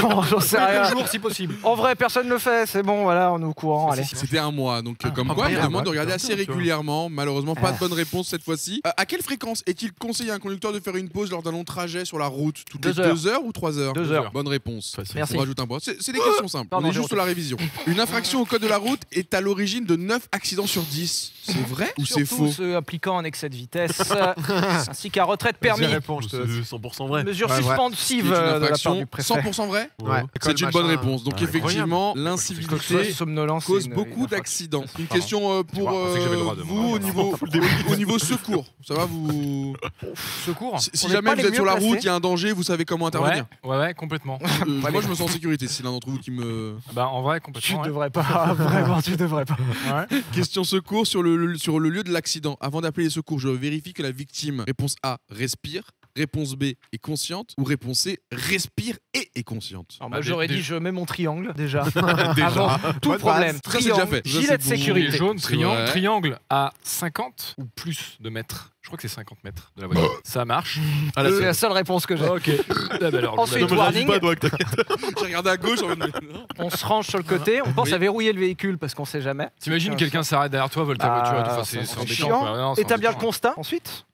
Non, j'en sais rien. Un jour si possible. En vrai, personne ne le fait. C'est bon, voilà, on est au courant. Allez. C'était un mois, donc comme ah, quoi, il merde, demande de ouais, regarder putain, assez tu vois. régulièrement. Malheureusement, pas de Ah. bonne réponse cette fois-ci. À quelle fréquence est-il conseillé à un conducteur de faire une pause lors d'un long trajet sur la route? Toutes les 2 heures. 2 heures ou 3 heures? 2 heures. Bonne réponse. Facile. Merci. On rajoute un point. C'est des questions simples. Pardon, On est j'ai juste sur la révision. Une infraction au code de la route est à l'origine de 9 accidents sur 10. C'est vrai ou c'est Surtout faux? ceux appliquant en excès de vitesse, ainsi qu'à retrait de permis. Vas-y, réponds, je te laisse. C'est 100% vrai. Mesure Ouais, ouais. suspensive C'est une de la part infraction du préfet. 100% vrai? Ouais. C'est une bonne réponse. Donc Ouais, effectivement, Quoi que ce soit l'incivilité somnolence, cause c'est une beaucoup infraction. d'accidents. Une Pardon. question pour vois, on sait que j'avais le droit de vous demander. au niveau secours. Ça va vous? Secours. Si On n'est jamais pas vous les êtes sur mieux la placés. route, il y a un danger, vous savez comment intervenir. Ouais, complètement. Moi, je me sens en sécurité. Si l'un d'entre vous qui me. Bah en vrai, Tu complètement. ouais. devrais pas, vraiment, tu devrais pas. Ouais. Question secours sur le lieu de l'accident. Avant d'appeler les secours, je vérifie que la victime, réponse A, respire. Réponse B, est consciente. Ou réponse C, respire et est consciente. Alors moi Bah, j'aurais dé- dit je mets mon triangle déjà. Déjà. Avant tout Bonne problème. base. Ça, c'est déjà fait. Ça, Gilet c'est de bon. sécurité. Et jaune, C'est triangle, vrai. triangle à 50 ou plus de mètres. Je crois que c'est 50 mètres de la voiture. Ça marche. Ah, là, C'est la seule réponse que j'ai. Ok. Ah, bah alors, Ensuite, je vous la- warning. pas, Douag, t'inquiète. J'ai regardé à gauche en mode, mais non. On se range sur le côté, on pense Oui. à verrouiller le véhicule parce qu'on sait jamais. T'imagines quelqu'un s'arrête derrière toi, vole ta Ah, voiture et tout. Enfin, ça, c'est c'est embêtant. chiant. quoi. Non, c'est Établir le embêtant. constat ensuite,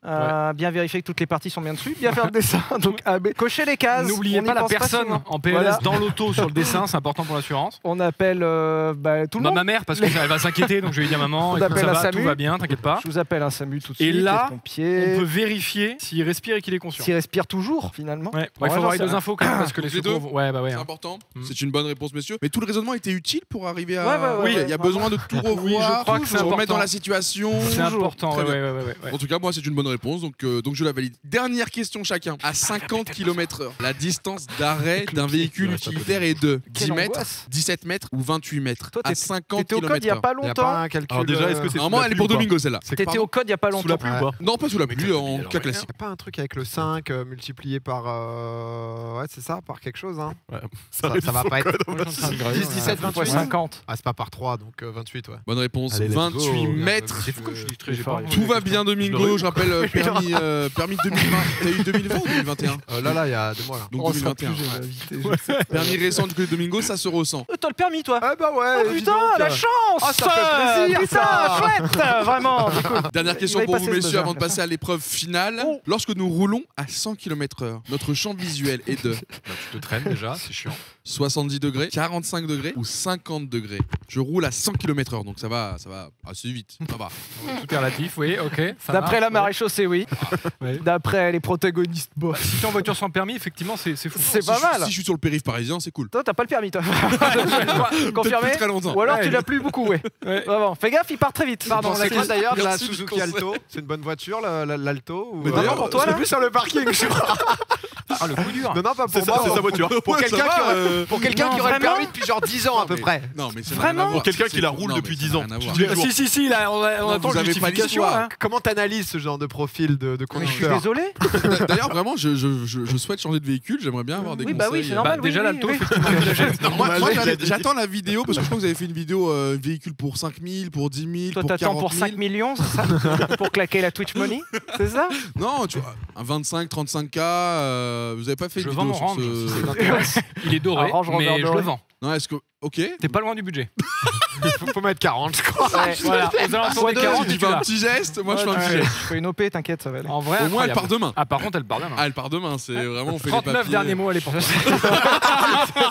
bien vérifier que toutes les parties sont bien dessus, bien faire le dessin, donc A, B. Cocher les cases. N'oubliez on y pas la pense personne souvent. en PLS Voilà. dans l'auto sur le dessin, c'est important pour l'assurance. On appelle tout le Bah, monde. ma mère, parce qu'elle va s'inquiéter, donc je vais lui dire maman, On écoute, appelle ça un va, SAMU. tout va bien, t'inquiète pas. Je vous appelle un SAMU tout de Et suite. là, les pompiers. On peut vérifier s'il respire et qu'il est conscient. S'il respire toujours finalement. Ouais. Ouais, Il faut j'en avoir les sais deux rien. infos quand même, parce que les Les deux secours. Ouais, bah ouais. C'est hein. important. Mm. C'est une bonne réponse, messieurs. Mais tout le raisonnement était utile pour arriver à. Ouais, Oui, il y a ouais. besoin de tout revoir, Oui, je crois que se c'est remettre important. dans la situation. C'est important, Très ouais, bien. ouais. En tout cas, moi, c'est une bonne réponse, donc je la valide. Dernière question chacun. À 50 km/h, la distance d'arrêt d'un véhicule utilitaire est de 10 Quelle mètres, angoisse. 17 mètres ou 28 mètres. Toi, À 50 T'étais au code il y a km/h. pas Il n'y a longtemps. pas un calcul. Alors déjà, est-ce que c'est Normalement, elle est pour Domingo, celle-là. T'étais au code il y a pas sous la longtemps. pluie ou pas? Non, pas sous la pluie, en cas Y'a classique. pas un truc avec le 5 multiplié par. Ouais, c'est ça, par quelque chose. Hein. Ouais. Ça va pas être. 10, 17, 28. 50. Ah, c'est pas par 3, donc 28, ouais. Bonne réponse, Allez, let's 28 go. mètres. C'est fou comme je suis très fort. Tout va bien, Domingo. Je rappelle, permis 2020. T'as eu 2020 ou 2021? Là, il y a 2 mois. Là. Donc 2021. Permis récent du côté de Domingo, ça se ressent. T'as le permis, toi? Ah, bah ouais. Oh dis putain, donc, la chance! Ah, ça fait plaisir, Putain, ça. chouette! Vraiment, du coup. Dernière question Il va y pour vous, passer, ce messieurs, bazar. avant de passer à l'épreuve finale. Oh. Lorsque nous roulons à 100 km/h, notre champ visuel est de Tu te traînes déjà, c'est chiant. 70 degrés, 45 degrés ou 50 degrés. Je roule à 100 km/h, donc ça va assez vite. Ça va. Tout est relatif, oui, ok. ça D'après la marche, maréchaussée, oui. ouais. D'après les protagonistes, Bah, bof. si t'es en voiture sans permis, effectivement, c'est fou. C'est Si pas je suis- mal. Si je suis sur le périph' parisien, c'est cool. Toi, t'as pas le permis, toi. Peut-être Confirmé? plus très longtemps. Ou alors Ouais, tu l'as plus beaucoup, ouais. Ouais. Vraiment. Fais gaffe, il part très vite. Pardon, C'est quoi d'ailleurs de la Merci du Suzuki conseil. Alto? C'est une bonne voiture, l'Alto ou... Mais d'ailleurs, pour toi, je l'ai là vu sur le parking, je crois. Ah, le coup dur. Non, pas C'est pour ça, moi. c'est sa voiture. Pour Ouais, quelqu'un ça va, qui aurait, pour quelqu'un Non, qui aurait le vraiment permis depuis genre 10 ans à peu près. Non, mais c'est Vraiment Pour quelqu'un qui la roule depuis 10 ans. Si, là, on Non, attend vous avez pas justification. l'histoire. Hein. Comment t'analyses ce genre de profil de Mais je suis conducteur? désolé. D'ailleurs, vraiment, je souhaite changer de véhicule. J'aimerais bien avoir des Oui, conseils. bah oui, c'est Bah, normal. déjà, oui, l'Alto, oui. effectivement, Non, moi, il a dit. j'attends la vidéo parce que je crois que vous avez fait une vidéo véhicule pour 5 000, pour 10 000, Toi, pour t'attends 40 pour 000. 5 millions, c'est ça? Pour claquer la Twitch Money? C'est ça? Non, tu vois, un 25, 35K, vous avez pas fait Je une vends vidéo mon sur range, si ça ce... t'intéresse. Il est doré, Un Range Rover mais je doré. le vends. Non, est-ce que... Ok. T'es pas loin du budget. Faut mettre 40, je crois. Ouais. Voilà, aux alentours des 40, Tu tu fais un l'as. petit geste, moi je fais un petit Ouais, geste. je fais une OP, t'inquiète, ça va aller. En vrai, Au moins, elle incroyable. part demain. Ah, par contre, elle part demain. Ah, elle part demain, c'est vraiment, on fait les 39 papiers. derniers mots, elle est pour toi.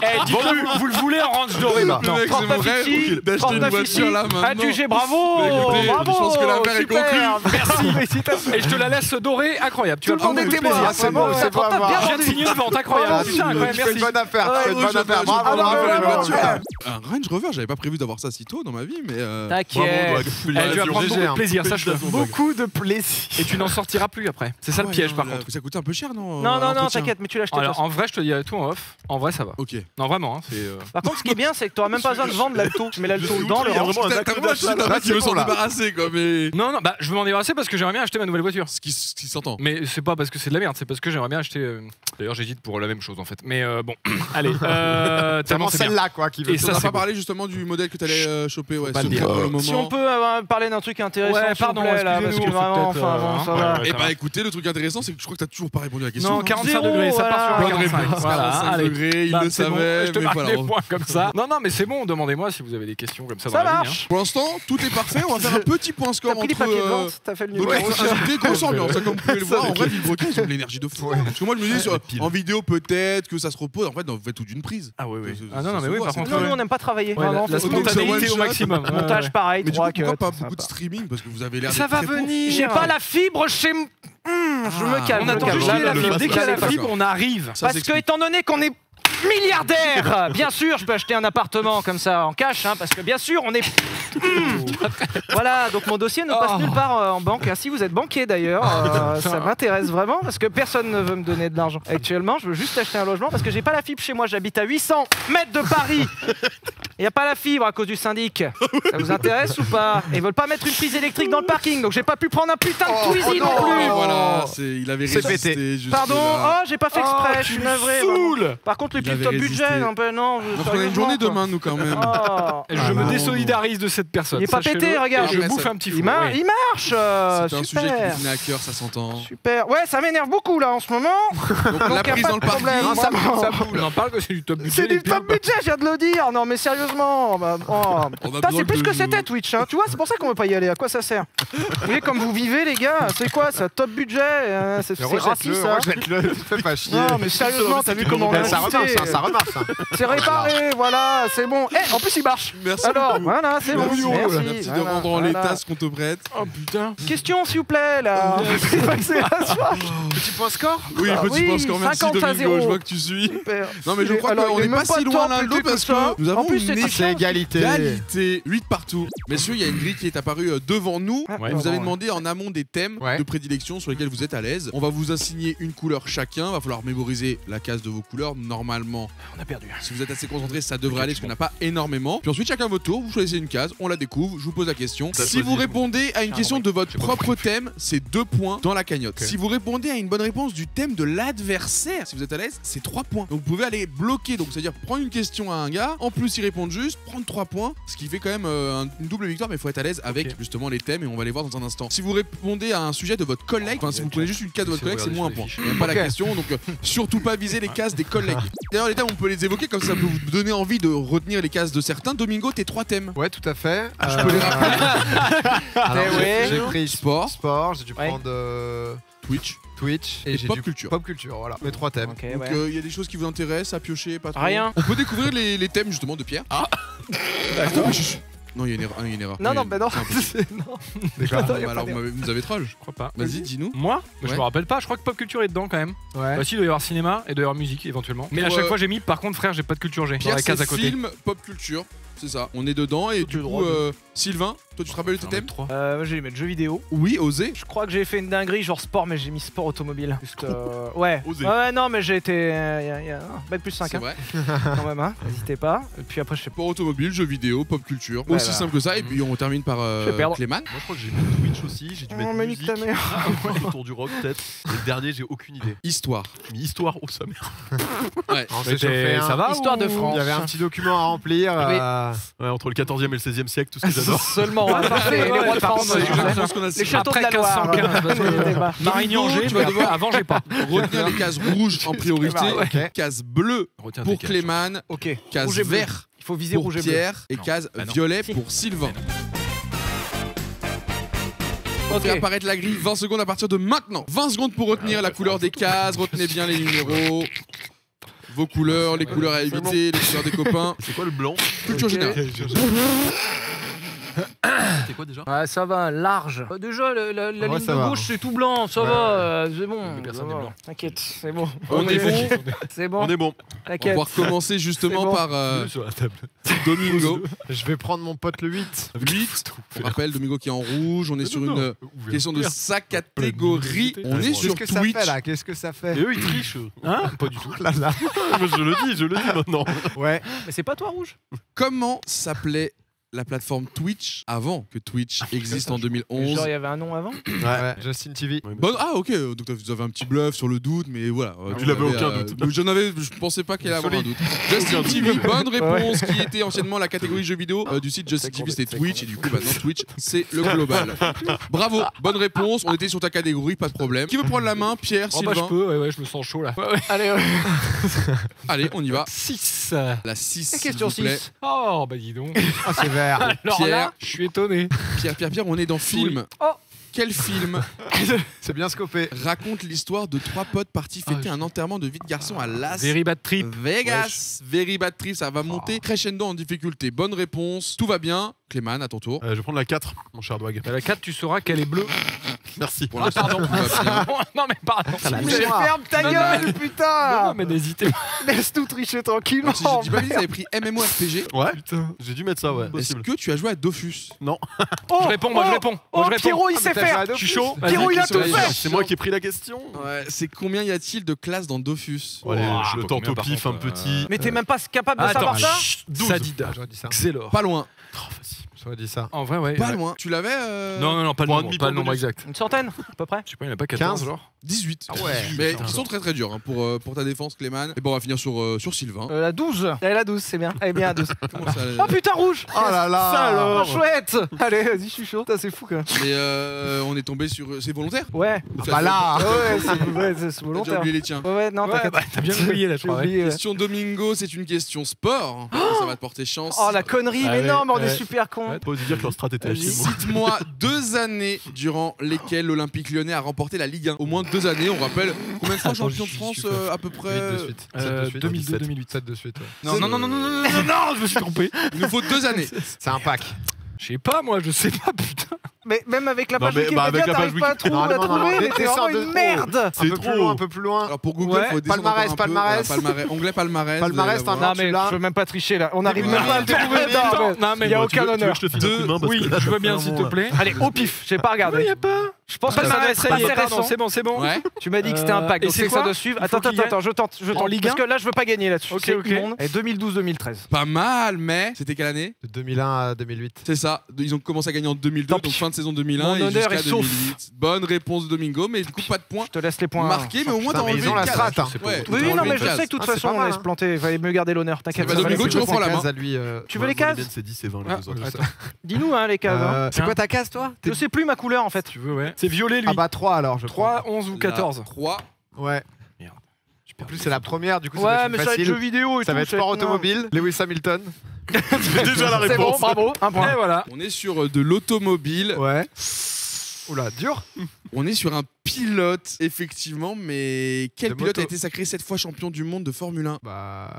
Eh, dites-le, vous le voulez en range doré bah. maintenant. Le mec, c'est mon rêve d'acheter une voiture là maintenant. Adjugé, bravo! Mais écoutez, Bravo! je pense que l'affaire est Super. Merci. Félicitations. Et je te la laisse dorée, incroyable. Tu Tout vas le monde prendre était beaucoup de moi, plaisir. c'est bon, beau, ça c'est beau à prend voir. bien Je viens de vendu. signer une vente incroyable. Ah, Putain, incroyable, tu fais une merci. bonne affaire. Tu fais une bonne affaire. Bravo, Ah, non, bravo, mais bravo. vraiment. Un Range Rover, j'avais pas prévu d'avoir ça si tôt dans ma vie, mais... T'inquiète. Eh, tu vas prendre beaucoup de plaisir, sache-le. Beaucoup de plaisir. Et tu n'en sortiras plus après. C'est ça le piège par contre. Ça coûte un peu cher, non? Non, non, non, l'entretien t'inquiète, mais tu l'as acheté. de toute Alors façon. en vrai, je te dirais tout en off. En vrai, ça va. Ok. Non, vraiment. Hein, c'est. Par contre, ce qui est bien, c'est que t'auras même pas besoin de vendre l'Alto. Tu mets l'Alto dans le Il y a range. vraiment un T'as acte moi, je suis d'achat. un mec qui veut s'en là. débarrasser, quoi, mais... Non, non, bah je veux m'en débarrasser parce que j'aimerais bien acheter ma nouvelle voiture. Ce qui s'entend. Mais c'est pas parce que c'est de la merde, c'est parce que j'aimerais bien acheter. D'ailleurs, j'hésite pour la même chose en fait. Mais bon, allez. C'est Tellement vraiment c'est bien. celle-là, quoi, qui veut. Et On ça, n'a c'est pas beau. parlé justement du modèle que t'allais choper, ouais, pas ce le dire. pour le moment. Si on peut parler d'un truc intéressant, Ouais, s'il vous pardon, plaît, là, parce que excusez-nous, vraiment, peut-être, enfin bon, ça ouais, va. ouais. Eh ça bah va. écoutez, le truc intéressant, c'est que je crois que t'as toujours pas répondu à la question. Non, 45 Zéro, degrés, ça part sur un voilà. 45. Voilà, 45 allez. degrés, il Bah, le c'est bon, savait, je te mais marque voilà. des points comme ça. Non, non, mais c'est bon, demandez-moi si vous avez des questions comme ça dans Ça la vie, marche. Pour l'instant, tout est parfait. On va faire un petit point T'as score pris les entre papiers de vente, t'as fait le notre numéro. invité. Grosse ambiance, hein, comme vous pouvez le voir. En vrai, Villebrequin, ils ont de l'énergie de fou. Parce que moi, je me dis, en vidéo, peut-être que ça se repose. En fait, non, vous faites tout d'une prise. Ah oui, oui. Ça Ah non, non, se mais oui, voit, par c'est contre, Non, vrai. nous on n'aime pas travailler. Ouais, Vraiment, la faut donc, spontanéité c'est au one maximum. Ouais, montage ouais. pareil, Mais du 3 coup, pourquoi pas cuts, beaucoup de streaming? Parce que vous avez l'air Ça d'être va très pro. venir. J'ai pas la fibre chez moi. Je me calme. On je me attend calme. juste Là, qu'il y ait la le- fibre. Dès qu'il y a la D'accord. fibre, on arrive. Ça Parce que s'explique. étant donné qu'on est milliardaire, bien sûr, je peux acheter un appartement comme ça en cash, hein, parce que bien sûr, on est. Voilà, donc mon dossier ne passe nulle part en banque. Si vous êtes banquier d'ailleurs, ça m'intéresse vraiment parce que personne ne veut me donner de l'argent. Actuellement, je veux juste acheter un logement parce que j'ai pas la fibre chez moi. J'habite à 800 mètres de Paris. Il n'y a pas la fibre à cause du syndic. Ça vous intéresse ou pas? Ils veulent pas mettre une prise électrique dans le parking, donc j'ai pas pu prendre un putain de Twizy non plus. Et voilà, il avait C'est résisté. juste Pardon, là. oh j'ai pas fait exprès, je suis navré. vraiment. Par contre, le Il avait top budget, résisté. un peu non. Donc on a une journée demain, nous, quand même. Oh. Je me désolidarise de cette personne. Il est pas sachez-le, pété, regarde. et Je Ah, mais bouffe ça- un petit fou. Il oui. marche, C'est un sujet qui super. vous tenait à cœur, ça s'entend. Super. Ouais, ça m'énerve beaucoup là en ce moment. Donc la y a prise pas dans le de problème, parking, vraiment. ça On en parle que c'est du top budget. C'est les du top pubs. budget, je viens de le dire. Non, mais sérieusement. On a Putain, besoin c'est plus de- que c'était Twitch, hein. Tu vois, c'est pour ça qu'on veut pas y aller. À quoi ça sert? Vous voyez comme vous vivez, les gars. C'est quoi ça? Top budget, c'est raciste, ça. Rejette-le, fais pas chier. Non, mais sérieusement, t'as vu comment on a Ça insisté. remarche, ça remarche. ça. C'est réparé, voilà, c'est bon. Eh, en plus, il marche. Merci Alors, beaucoup. voilà, c'est bon. Merci de rendre en l'état ce qu'on te prête. Oh putain. Question, s'il vous plaît, là. Petit point score? Oui, Ah petit oui, point score. Merci 50 à Domingo, 0. je vois que tu suis. Super. Non, mais je crois Alors, qu'on il est est même pas si le loin temps l'un de plus l'autre que parce ça. que nous avons En plus, une c'est C'est égalité. égalité 8 partout. Messieurs, il y a une grille qui est apparue devant nous. Ah, Ouais. Et vous avez pardon, demandé en amont des thèmes Ouais. de prédilection sur lesquels vous êtes à l'aise. On va vous assigner une couleur chacun. Va falloir mémoriser la case de vos couleurs. Normalement, On a perdu. si vous êtes assez concentré, ça devrait aller parce qu'on n'a pas énormément. Puis ensuite, chacun votre tour, vous choisissez une case, on la découvre, je vous pose la question. T'as Si choisi, vous je répondez à une question de votre J'ai pas propre thème, c'est 2 points dans la cagnotte. Ok. Si vous répondez à une bonne réponse du thème de l'adversaire, si vous êtes à l'aise, c'est 3 points. Donc vous pouvez aller bloquer, donc c'est-à-dire prendre une question à un gars, en plus y répondre juste, prendre 3 points, ce qui fait quand même une double victoire, mais il faut être à l'aise avec Ok. justement les thèmes et on va les voir dans un instant. Si vous répondez à un sujet de votre collègue, enfin si vous prenez juste une case de votre collègue, c'est moins un point. Il n'y a pas la question, donc surtout pas viser les cases des collègues. D'ailleurs, les thèmes, on peut les évoquer comme ça peut vous donner envie de retenir les cases de certains. Domingo, tes 3 thèmes. Ouais, tout à fait. Je peux les rappeler. Alors, ouais. j'ai pris Sport, sport, j'ai dû Ouais. prendre Twitch Twitch et j'ai pop dû culture. pop culture. Voilà, mes 3 thèmes. Ok, Donc ouais. il y a des choses qui vous intéressent à piocher, pas trop. Rien. On peut découvrir les thèmes justement de Pierre. Ah. Attends, mais non, il y a une erreur. Ah, il y a une erreur. Non, non, bah non. C'est impossible. Non. D'accord. Attends, y a Bah, alors pas vous nous avez troll. Je crois pas. Vas-y, dis-nous. Moi Je Ouais. me rappelle pas, je crois que pop culture est dedans quand même. Ouais. Bah si, il doit y avoir cinéma et il doit y avoir musique éventuellement. Mais à Pour, chaque fois j'ai mis, par contre frère, j'ai pas de culture G dans Pierre, la case à c'est côté. film, pop culture. C'est ça. On est dedans et du coup, droit Sylvain, toi tu te rappelles de tes thèmes? Moi, j'ai mis jeux vidéo. Oui, osé. Je crois que j'ai fait une dinguerie, genre sport, mais j'ai mis sport automobile. Juste, ouais. Osé. Ouais, non, mais j'ai été. Y a bac plus 5, C'est hein, vrai. quand même, hein. N'hésitez pas. Et puis après, je sais pas. Sport automobile, jeux vidéo, pop culture. Ouais, Aussi bah. simple que ça. Et puis on termine par Je vais perdre. Clément. Moi je crois que j'ai mis Twitch aussi, j'ai dû Oh, mettre mais nique musique. ta mère. Autour du rock peut-être. Et le dernier, j'ai aucune idée. Histoire. J'ai mis histoire, oh ça merde. Ouais. On Mais s'est chauffé, hein. ça va Histoire de ou- France. Il y avait un petit document à remplir. Oui. Ouais, entre le 14e et le 16e siècle, tout ce que j'adore. Seulement, on va faire les rois de France. C'est exactement ce qu'on a Les châteaux de Après la Loire. 1515, parce que- N'hésitez pas. Marigny-Angers, tu vas mais devoir- avant j'ai pas. retenir les cases rouges en priorité. Ok. Case bleue Retiens pour tes cases. Clément. Ok. Case Rouge et bleu. vert Il faut viser pour rouge et bleu. Pierre. Et Non. case Bah non. violet Si. pour Sylvain. Ok. Fait apparaître la grille 20 secondes à partir de maintenant. 20 secondes pour retenir la couleur des cases, retenez bien les numéros, vos couleurs, les couleurs à éviter, les couleurs des copains. C'est quoi le blanc? Culture Ok. générale. C'est quoi déjà? Ouais, ça va, large. Déjà, la Ouais, ligne ça de va. gauche, c'est tout blanc, ça Ouais. va, c'est bon. Mais personne ça n'est va. blanc. T'inquiète, c'est bon. On est bon. C'est bon, On est bon. On va t'inquiète. pouvoir commencer justement C'est bon. par Bleu sur la table. Domingo. Je vais prendre mon pote le 8. 8. On rappelle Domingo qui est en rouge. On est sur une question de sa catégorie. Plein de On est visibilité. sur Qu'est-ce que ça Twitch. fait là? Qu'est-ce que ça fait? Et eux ils trichent. Hein Pas du tout. Là, là. Moi, je le dis maintenant. Ouais. Mais c'est pas toi, rouge. Comment s'appelait la plateforme Twitch avant que Twitch existe en 2011? Genre, il y avait un nom avant. Ouais. Justin TV. Bon, ah ok, donc vous avez un petit bluff sur le doute, mais voilà. Tu n'avais aucun doute. Je pensais pas qu'il allait avoir un doute. Justin TV, bonne réponse, qui était anciennement la catégorie jeux vidéo du site Justin TV, c'était Twitch, et du coup maintenant Twitch, c'est le global. Bravo, bonne réponse, on était sur ta catégorie, pas de problème. Qui veut prendre la main? Pierre, Oh bah je Sylvain? peux, ouais, je me sens chaud là. Allez, Allez, on y va. 6. La 6, s'il question vous plaît. 6. Oh bah dis donc. Oh, c'est vert. Alors Pierre. là, je suis étonné. Pierre, on est dans film. Oh. Quel film C'est bien scopé. raconte l'histoire de 3 potes partis fêter un enterrement de vie de garçon à Las Very bad trip. Vegas? Very bad trip, ça va monter crescendo en difficulté. Bonne réponse, tout va bien. Clément, à ton tour. Je vais prendre la 4, mon cher Dwag. À la 4, tu sauras qu'elle est bleue. Merci. Pour l'instant, tout va bien. non mais pardon. Mais ferme ta gueule, putain. Non mais n'hésitez pas. Laisse-nous tricher tranquillement. Alors, si je dis pas, vous avez pris MMORPG. Ouais, j'ai dû mettre ça, ouais. Est-ce Possible. que tu as joué à Dofus? Non. Oh, Je réponds, moi je réponds. Oh, Moi je réponds. Pierrot, il Ah, sait mais t'as joué faire. à Je suis Dofus. chaud. Pierrot, il a question tout la fait. gestion. C'est moi qui ai pris la question. Ouais, c'est combien y a-t-il de classes dans Dofus? Allez, Ouah, je le pas tente combien, au par pif, contre, un petit. Mais t'es même pas capable de Attends, savoir ça? chut, 12. Sadida. J'aurais dit ça. Xelor. Pas loin. Trop facile. J'aurais dit ça. En vrai, ouais. Pas ouais. loin. Tu l'avais Non, pas le Pour un nombre, demi pas le pour nombre bonus. exact. Une centaine, à peu près. Je sais pas, il n'y en a pas 14 15. genre. 18. Ah ouais. Mais Putain. qui sont très très durs hein, pour ta défense, Clément. Et bon, on va finir sur Sylvain. La 12. Elle est la 12, c'est bien. Elle est bien à 12. Comment ça Oh putain, rouge. Oh là là. Ça alors. Oh, chouette. Allez, vas-y, je suis chaud. Putain, c'est fou quand même. Mais on est tombé sur. C'est volontaire? Ouais. Bah là. Ouais, c'est T'as volontaire. déjà oublié les tiens. Ouais, non, Ouais, t'inquiète. bah, t'as bien oublié là, je J'ai crois. ouais. oublié. Question Domingo, c'est une question sport. Ça va te porter chance. Oh la connerie, mais Allez, non, mais on est ouais. super con. Ouais. Pas osé dire que leur strat était Vas-y. acheté le mot. Cite-moi 2 années durant lesquelles l'Olympique Lyonnais a remporté la Ligue 1. Au moins 2 années, on rappelle. Combien de fois Attends, champion de je France suis pas- à peu près? 8 de suite. 7 de suite. 2002, 2008. 7 de suite. Ouais. Non, non, non, non, non, non, non, non, je me suis trompé. Il nous faut 2 années. C'est un pack. Je sais pas, moi, je sais pas, putain. Mais même avec la Non, page mais- bah, avec Wikipédia, la page t'arrives pas à Non, la non, non, trouver, non, mais t'es descends vraiment de une trop. merde. Un peu trop. plus loin, un peu plus loin. Alors pour Google, Ouais, faut descendre palmarès, encore un peu. palmarès. Voilà, palmarès. Onglet palmarès. Palmarès, vous allez t'as voir. Non, mais là. je veux même pas tricher là. On n'arrive Mais même pas à le oui, trouver. Non, mais Il y a moi, aucun tu veux honneur. que je te file un coup de main parce Oui, que là, je veux ça bien, fait s'il un te moment, là. plaît. Allez, au pif, j'ai pas Il regardé. y a pas. Je pense que Pas ça doit mal, être ça y est, assez pardon, récent. c'est bon. Ouais. Tu m'as dit que c'était un pack, et donc c'est c'est que ça quoi doit suivre. Il faut Attends, qu'il y ait- je tente. En Ligue Parce 1? que là, je veux pas gagner là-dessus. Ok, C'est ok. immonde. Et 2012-2013. Pas mal, mais c'était quelle année? De 2001 à 2008. C'est ça. Ils ont commencé à gagner en 2002, Tant donc pis. fin de saison 2001 Mon et honneur jusqu'à est sauf. 2008. Bonne réponse de Domingo, mais du coup pas de points Je te laisse les points. marqués, mais au moins Putain, t'as mais enlevé ils ont une la case. strat, hein. Ouais, Oui, t'as non, enlevé mais une je case. sais que de toute Ah, c'est façon, pas on mal, laisse hein. planter. Il fallait mieux garder l'honneur. T'inquiète. Bah, ça va, Domingo, les tu points. reprends la main. Case à lui. Tu veux les cases? C'est 10 et 20 les Ah, deux autres. attends. Dis-nous, hein, les cases. hein. C'est quoi ta case, toi? Je sais plus ma couleur en fait. Tu veux, ouais. C'est violet, lui. Ah bah 3 alors, je crois. 3, 11 ou 14. 3. Ouais. En plus, c'est la première, du coup, ça Ouais, va mais être ça va être facile. jeu vidéo et Ça tout. va être sport automobile, Lewis Hamilton. J'ai déjà la C'est bon, réponse. bravo. Un point. Et voilà. On est sur de l'automobile. Ouais. Oula, dur. On est sur un pilote, effectivement, mais quel De pilote moto. a été sacré 7 fois champion du monde de Formule 1? Bah,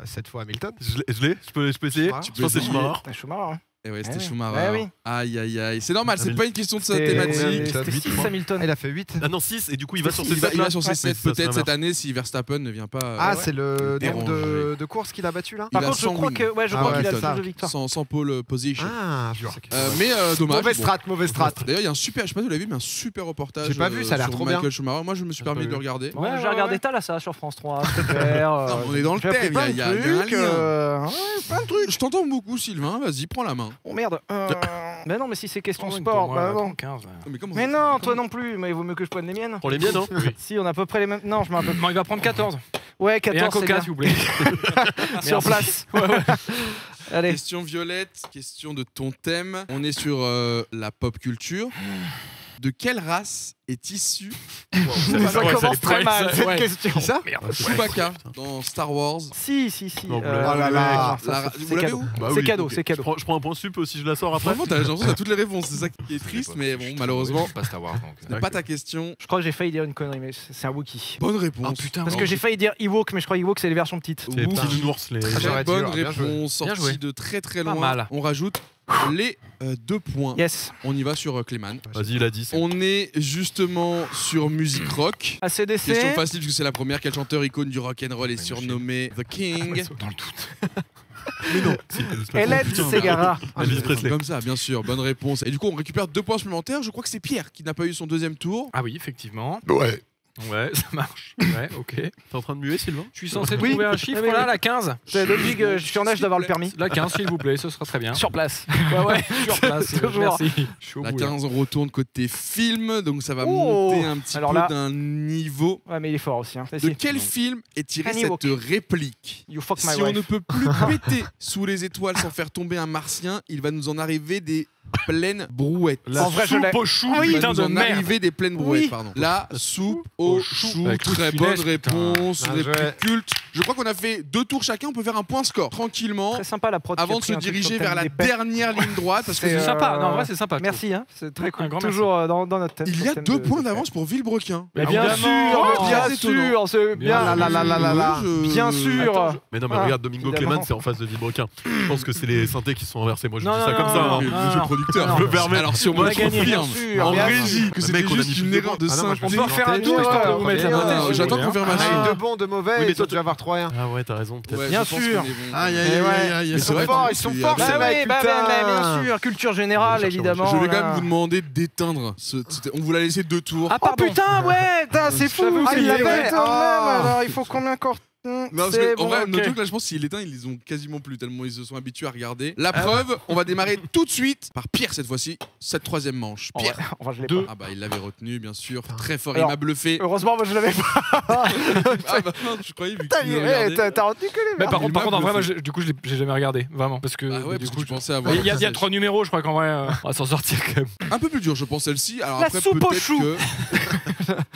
cette fois Hamilton. Je l'ai. Je peux essayer. Ouais. Je pense que c'est essayer. Schumacher. Putain, Schumacher, hein. Eh ouais, c'était oui. Schumacher. Ouais, oui. Aïe, aïe, aïe. C'est normal, c'est pas une question de sa C'était thématique. c'était 6 points. Hamilton. Ah, il a fait 8. Ah non, 6 et du coup il va sur ses Il va, 7 il va sur ses Ouais. 7 Ça, peut-être ça cette marche. année si Verstappen ne vient pas. Ah, ouais. c'est le Dérange, nombre de courses qu'il a battu là. Il Par a contre, je 100 crois wins. que Ah qu'il a ouais, le ça. plus de victoires. Sans pole position. Ah, Mais dommage. mauvaise bon. strat, mauvaise strat. D'ailleurs, il y a un super, je sais pas si vous l'avez vu, mais un super reportage. J'ai pas vu, ça a l'air sur trop Michael bien. Schumacher. Moi, je me suis permis de le regarder. Ouais, j'ai regardé ça là, ça sur France 3. Super. Non, on est dans le j'ai appris thème, plein il y a- de il y a un trucs, lien. ouais, Plein de trucs. Je t'entends beaucoup, Sylvain. Vas-y, prends la main. Oh merde. Ben non, mais si c'est question Oh, une sport, pour moi, bah là, non. 15, là. Mais, comment Mais ça- non, comment- toi non plus. Mais il vaut mieux que je prenne les miennes. Pour les miennes, hein. Si, on a à peu près les mêmes. Non, je mets un peu. Non, il va prendre 14. Ouais, Et 14 un c'est coca, bien. s'il vous plaît. Sur place. Allez. Question violette, question de ton thème. On est sur la pop culture. De quelle race est issu Ça ouais, commence ça très mal cette ouais. question. Qui ça? Merde. Chewbacca dans Star Wars? Si. Non, Oh là là. Vous l'avez où? Bah C'est oui, cadeau, ok. c'est cadeau. Je prends un point sup si je la sors après. Franchement, t'as l'impression que t'as toutes les réponses. C'est ça qui est triste, mais bon, malheureusement, Pas Star Wars. Donc. ce n'est pas ta question. Je crois que j'ai failli dire une connerie, mais c'est un Wookie. Bonne Oh réponse. putain. Parce que j'ai failli dire Ewok, mais je crois Ewok c'est les versions petites. C'est Ouf. petits nounours les. Ah, Très j'aurais bonne dû, bien joué. réponse, Bien sortie joué. de très très Pas loin. mal. On rajoute les 2 points. Yes. On y va sur Clément. Vas-y, il a dit. On est justement sur musique rock. ACDC. Question facile puisque c'est la première. Quel chanteur icône du rock and roll est surnommé The King? Dans le doute. Mais non. Hélène Segara. Elvis Presley. Comme ça, bien sûr. Bonne réponse. Et du coup, on récupère 2 points supplémentaires. Je crois que c'est Pierre qui n'a pas eu son deuxième tour. Ah oui, effectivement. Ouais. Ouais, ça marche. Ouais, ok. T'es en train de muer, Sylvain? Je suis censé Oui. trouver un chiffre Oui, là, oui. la 15. Depuis que je suis en âge d'avoir le permis. La 15, s'il vous plaît, ce sera très bien. Sur place. Ouais, sur place. Toujours. Merci. Je suis au La bout, là. 15, on retourne côté film. Donc ça va Oh. monter un petit Alors peu là- d'un niveau. Ouais, mais il est fort aussi. Hein. De Si. quel film est tirée Annie cette Walk. réplique? You fuck my Si on wife. ne peut plus péter sous les étoiles sans faire tomber un martien, il va nous en arriver des pleines brouettes. La En vrai, je soupe l'ai. au chou, Ah oui. Il va putain nous de en merde. arriver des pleines brouettes, Oui. pardon. La soupe au chou. Avec Louis Très de bonne Funès, putain. réponse, Bien réplique joué. culte. Je crois qu'on a fait 2 tours chacun, on peut faire un point score tranquillement Très sympa la prod. qui a avant de pris se un truc diriger sur le vers thème la des pets. dernière ligne droite parce que C'est, C'est sympa. Non, en vrai, c'est sympa. je Merci, hein. C'est très Un cool. grand merci. Toujours dans notre thème. il sur y a le thème 2 de- poins d'avance pour Villebrequin. Mais Bien évidemment. sûr, bien Très étonnant. sûr, c'est Bien bien. Je- Bien sûr. Attends, Mais non, mais Ah, regarde, Domingo évidemment. Clément, c'est en face de Villebrequin. Je pense que c'est les synthés qui sont inversés. Moi, je Non, dis ça non, comme non, ça. non, hein. Mais non, Monsieur non. producteur, Non, je me permets. Alors si on On me a gagné, bien confirme sûr. en bien régie sûr. que Le c'était mec, on a mis juste plus une de erreur de points. Ah non, moi, je synthé. me On peut refaire un J'entends tour histoire histoire de de vous mettre première, un noté, si vous j'attends voulez, hein. confirmation. Ah, Ah. de bons, de mauvais, Oui, mais et toi tu vas avoir 3-1. Ah ouais, t'as raison. peut-être. Ouais, Bien je pense sûr. qu'on est bon. Aïe, Eh ouais. Mais Ils c'est sont vrai forts, que ils sont c'est- forts, Bah ces Bah oui, mecs, bah putain. bien sûr, culture générale Je vais évidemment. Je vais quand là. même vous demander d'éteindre. On vous l'a laissé 2 tours. Ah putain, ouais, putain, c'est fou. J'avoue Ah, qu'il il est l'avait vrai. quand même. Alors il faut combien encore? Non, parce C'est que, en bon, vrai, ok. nos trucs là, je pense s'ils l'éteignent, ils les ont quasiment plus tellement ils se sont habitués à regarder. La preuve, on va démarrer tout de suite par Pierre cette fois-ci, cette 3e manche. Pierre. Enfin, je l'ai Deux. pas. Ah bah il l'avait retenu bien sûr, très fort, Alors, il m'a bluffé. Heureusement, moi je l'avais pas. Ah bah non, je croyais vu que Putain, tu le regardais. t'as retenu que les Mais merdes. par Il contre, m'a en vrai, moi, bluffé. du coup, j'ai jamais regardé, vraiment, parce que Ah ouais, du parce coup, que je pensais avoir. il y a 3 numéros, je crois qu'en vrai, on va s'en sortir quand même. Un peu plus dur, je pense celle-ci. Alors La après soupe au peut-être chou. que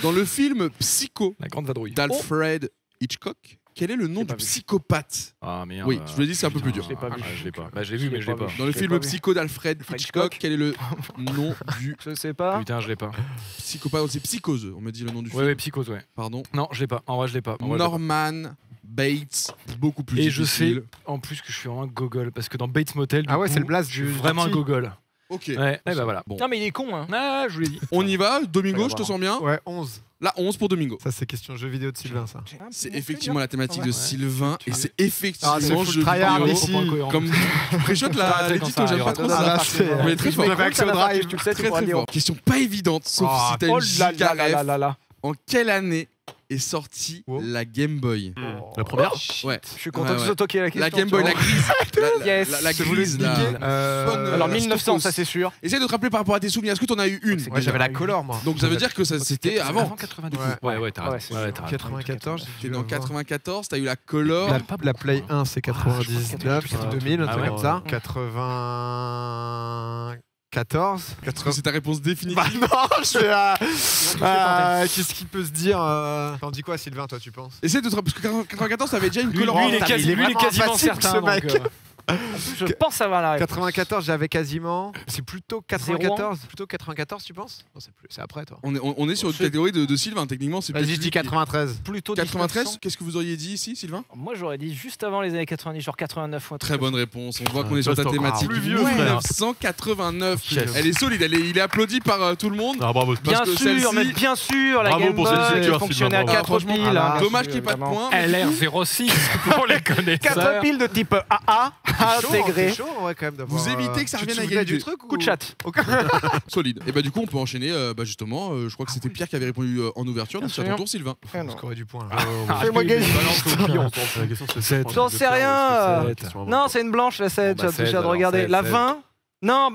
dans le film Psycho La grande vadrouille. d'Alfred Hitchcock, quel est le nom J'ai du pas vu. psychopathe? Ah merde. Oui, je vous l'ai dit, c'est un peu plus dur. Je l'ai pas vu. Je l'ai pas. Bah, je l'ai vu, mais je l'ai pas. Dans le Je l'ai film pas vu. Psycho d'Alfred Hitchcock, Hitchcock. quel est le nom du Je sais pas. Putain, je l'ai pas. psychopathe? C'est Psychose, on me dit le nom du film. Ouais, Psychose, ouais. Pardon. Non, je l'ai pas. En vrai, je l'ai pas. En vrai, je l'ai pas. Norman Bates, beaucoup plus Et je difficile. sais en plus que je suis vraiment un gogol parce que dans Bates Motel, du Ah ouais, coup, c'est le blaze je suis du vraiment un parti. gogol. Ok. Ouais, et bah voilà. Bon. Non, mais il est con, hein. Ah, je vous l'ai dit. On y va, Domingo, je te sens bien. Ouais, 11. La 11 pour Domingo. Ça, c'est question jeu vidéo de Sylvain, ça. C'est effectivement la thématique Ouais. de Sylvain et c'est effectivement Ah, c'est full jeu tryhard vidéo. ici. Comme préchote la l'édito, j'aime pas trop Ah, ça. là, c'est- On est très fort. avec Axel Drive. Tu le sais, tu Très pourras très dire. fort. Question pas évidente, sauf si t'as Oh une là giga là là ref. là là. En quelle année est sortie Wow. la Game Boy? La première Ouais. Je suis content Ouais, que ce ouais. soit toqué la question. La Game Boy, tu la vois. grise. Yes. La Je voulais grise, la... expliquer. Alors la 1900, Stokos. ça c'est sûr. Essaye de te rappeler par rapport à tes souvenirs. Est-ce que t'en as eu une? C'est Ouais, j'avais la Color, moi. Donc ça veut dire que ça c'était avant. 90. Ouais. Ouais, t'as Ouais, raison. c'est Ouais, sûr. t'as raison. 94, T'es dans 94, t'as eu la Color. La Play 1, c'est 99, c'est 2000, un Ah truc ouais. comme ça. Ouais. 94. Est-ce que c'est ta réponse définitive? Bah non, je fais. Qu'est-ce qu'il peut se dire T'en dis quoi, Sylvain, toi, tu penses? Essaye de te rappeler, parce que 94, t'avais déjà une Lui, Color. lui, il est Putain, quasi- il est lui, il est vraiment quasiment facile, certain. ce mec. donc, Je pense avoir la réponse. 94, j'avais quasiment. C'est plutôt 94. Plutôt 94, tu penses? Non, c'est après, toi. On est sur une catégorie de Sylvain, techniquement. C'est Vas-y, peut-être je lui dis qui- 93. Plutôt 93, 1900. qu'est-ce que vous auriez dit ici, Sylvain? Moi j'aurais dit juste avant les années 90, genre 89 ou un truc Très comme bonne réponse. On voit Ouais, qu'on est sur ta c'est encore thématique. plus vieux, frère. 1989. Yes. Elle est solide. Il est applaudi par tout le monde. Ah, bravo. ça. Bien parce que sûr, celle-ci- mais bien sûr, la Bravo Game pour cette Boy culture, fonctionnait à Sylvain, 4 franchement, piles. ah, hein, Dommage bien qu'il n'y ait pas de sûr, points. LR06 pour les 4 connaisseurs. piles de type AA intégré. C'est chaud, ouais, quand même, d'avoir. Vous évitez que ça Tu te revienne à souvenais égalité. du truc Coup de ou- chat. Solide. Et bah du coup on peut enchaîner. Justement, je crois que c'était Pierre qui avait répondu en ouverture. Donc Bien c'est à ton sûr. tour, Sylvain. Ah, non. Scorer du point. Fais-moi gagner. La question, c'est Sept. J'en sais rien. Sept. Non, c'est une blanche la 7, Bon, j'ai bah, 16, déjà de alors, regarder. 16, La 16. 20. Non.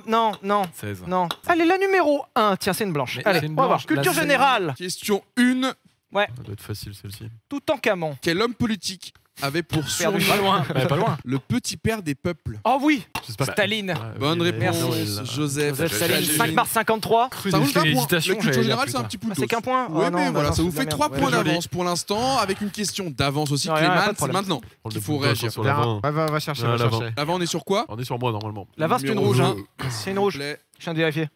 16. Allez, la numéro 1. Tiens, c'est une blanche. Mais Allez, c'est une on va voir. blanche. Culture La générale. Question 1. Ça doit être facile, celle-ci. Tout en camon. Quel homme politique avait pour Perdu surnom pas loin. Pas loin. le petit père des peuples? Oh oui, J'espère que- Staline. Bonne oui, réponse, Merci. Joseph. Joseph Staline, J'imagine. 5 mars 53. Cru Ça vous des fait un point. hésitations, La culture j'allais générale, dire c'est un plus petit Ah, peu c'est qu'un point. Ouais, Oh non, mais bah voilà, non, ça vous c'est fait de la 3 merde. points Ouais, d'avance pour l'instant, avec une question d'avance aussi. Non, rien, pas de Clément, c'est problème. maintenant Prends qu'il le faut bouton réagir. sur la main. Va chercher, Ah, va la chercher. Avant, on est sur quoi? On est sur moi, normalement. La 20, c'est une Numéro rouge. hein. 2. C'est une rouge. Plaît. Je viens de vérifier.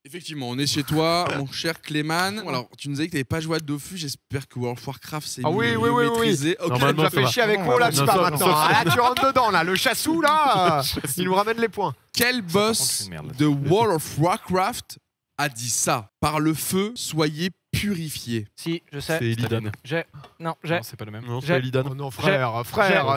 Effectivement, on est chez toi, mon cher Clément. Alors, tu nous as dit que tu n'avais pas joué à Dofus. J'espère que World of Warcraft, c'est Ah oui, mieux oui, oui, maîtrisé. Ok, Normalement, Ça ça fait va. chier avec Non, moi là, non, tu pars non, maintenant. non. Ah, là, tu rentres dedans là, le chassou là, il nous ramène les points. Quel contre, boss c'est une merde. de World of Warcraft a dit ça? Par le feu, soyez purifiés. Si, je sais. C'est Illidan. J'ai. Non, Non, c'est pas le même. Non, J'ai- c'est Illidan. Oh non, frère,